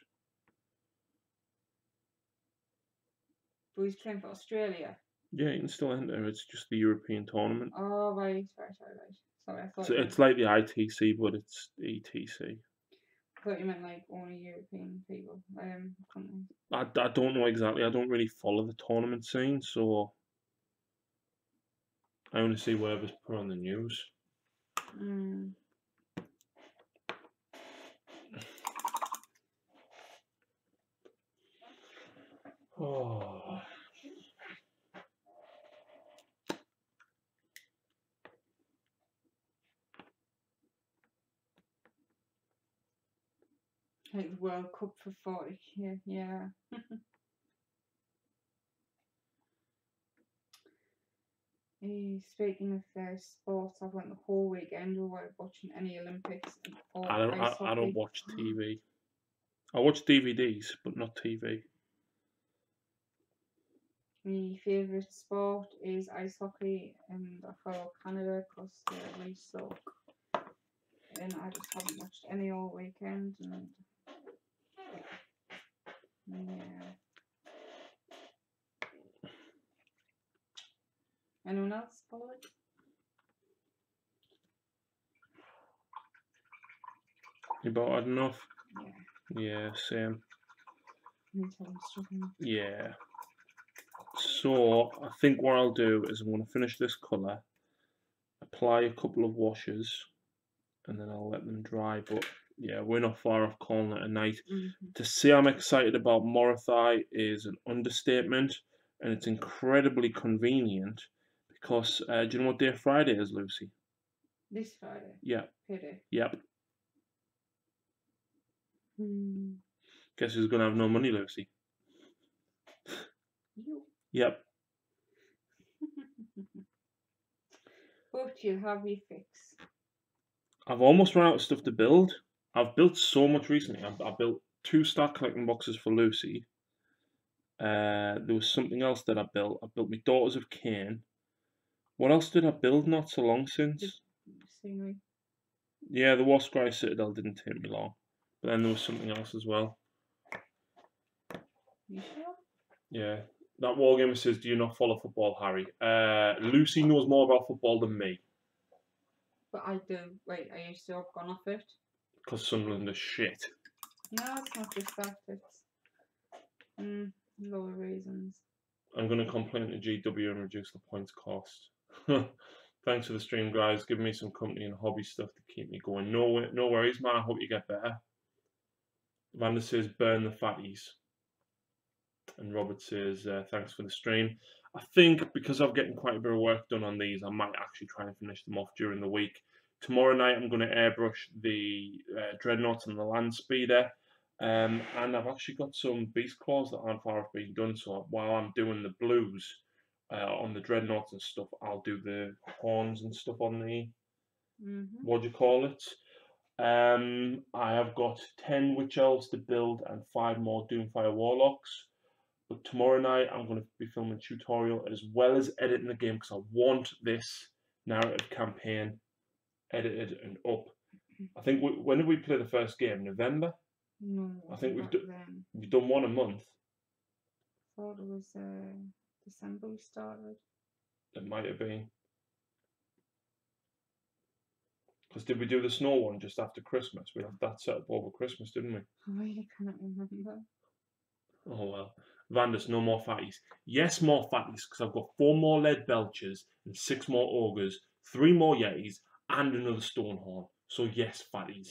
But he's playing for Australia. Yeah, you can still enter. It's just the European tournament. Oh, right. Sorry, I thought So it's like the ITC, but it's ETC. I thought you meant like only European people. Companies. I don't know exactly. I don't really follow the tournament scene, so I only see whatever's put on the news. Oh. Like the World Cup for 40. Yeah. Speaking of sports, I went the whole weekend without watching any Olympics. I don't watch TV. I watch DVDs, but not TV. My favourite sport is ice hockey, and I follow Canada because they're really suck. And I just haven't watched any all weekend. And yeah. Anyone else follow it? You about had enough? Yeah. Yeah, same. Me too, I'm struggling. Yeah. So I think what I'll do is I'm going to finish this colour, apply a couple of washes, and then I'll let them dry. But yeah, we're not far off calling it a night. To say I'm excited about morathi is an understatement, and it's incredibly convenient because do you know what day Friday is, Lucy? This Friday? Yeah. Payday? Yep. Guess who's going to have no money, Lucy? You. Yep. But you'll have your fix. I've almost run out of stuff to build. I've built so much recently. I built 2 Start Collecting boxes for Lucy. There was something else that I built. I built my Daughters of Khaine. What else did I build not so long since? Scenery. Yeah, the Wascry Citadel didn't take me long. But then there was something else as well. You sure? Yeah. That Wargamer says, do you not follow football, Harry? Lucy knows more about football than me. But I do. Wait, are you still gone off it? Because Sunderland is shit. No, it's not just that. It's lower reasons. I'm going to complain to GW and reduce the points cost. Thanks for the stream, guys. Give me some company and hobby stuff to keep me going. No worries, man. I hope you get better. Vanda says, burn the fatties. And Robert says, thanks for the stream. I think because I'm getting quite a bit of work done on these, I might actually try and finish them off during the week. Tomorrow night, I'm going to airbrush the Dreadnoughts and the Land Speeder. And I've actually got some Beast Claws that aren't far off being done. So while I'm doing the blues on the Dreadnoughts and stuff, I'll do the horns and stuff on the, what do you call it? I have got 10 Witch Elves to build and 5 more Doomfire Warlocks. But tomorrow night, I'm going to be filming a tutorial as well as editing the game because I want this narrative campaign edited and up. I think when did we play the first game? November? No, I think we've done one a month. I thought it was December we started. It might have been. Because did we do the snow one just after Christmas? We had that set up over Christmas, didn't we? I really cannot remember. Oh well. Vandus, no more fatties. Yes, more fatties, because I've got 4 more lead belchers and 6 more ogres, 3 more yetis, and another stonehorn. So yes, fatties.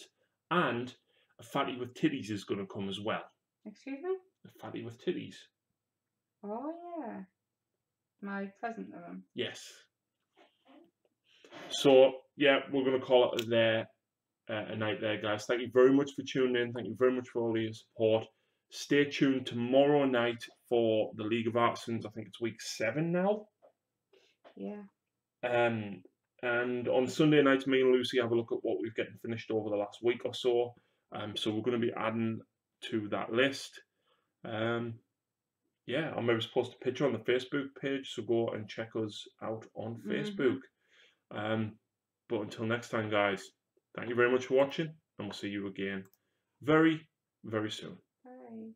And a fatty with titties is going to come as well. Excuse me? A fatty with titties. Oh, yeah. My present of them. Yes. So, yeah, we're going to call it a night there, guys. Thank you very much for tuning in. Thank you very much for all your support. Stay tuned tomorrow night for the League of Artisans. I think it's week 7 now. Yeah. And on Sunday night, me and Lucy have a look at what we've getting finished over the last week or so. So we're going to be adding to that list. Yeah, I'll maybe post a picture on the Facebook page, so go and check us out on Facebook. But until next time, guys, thank you very much for watching, and we'll see you again very, very soon. Bye.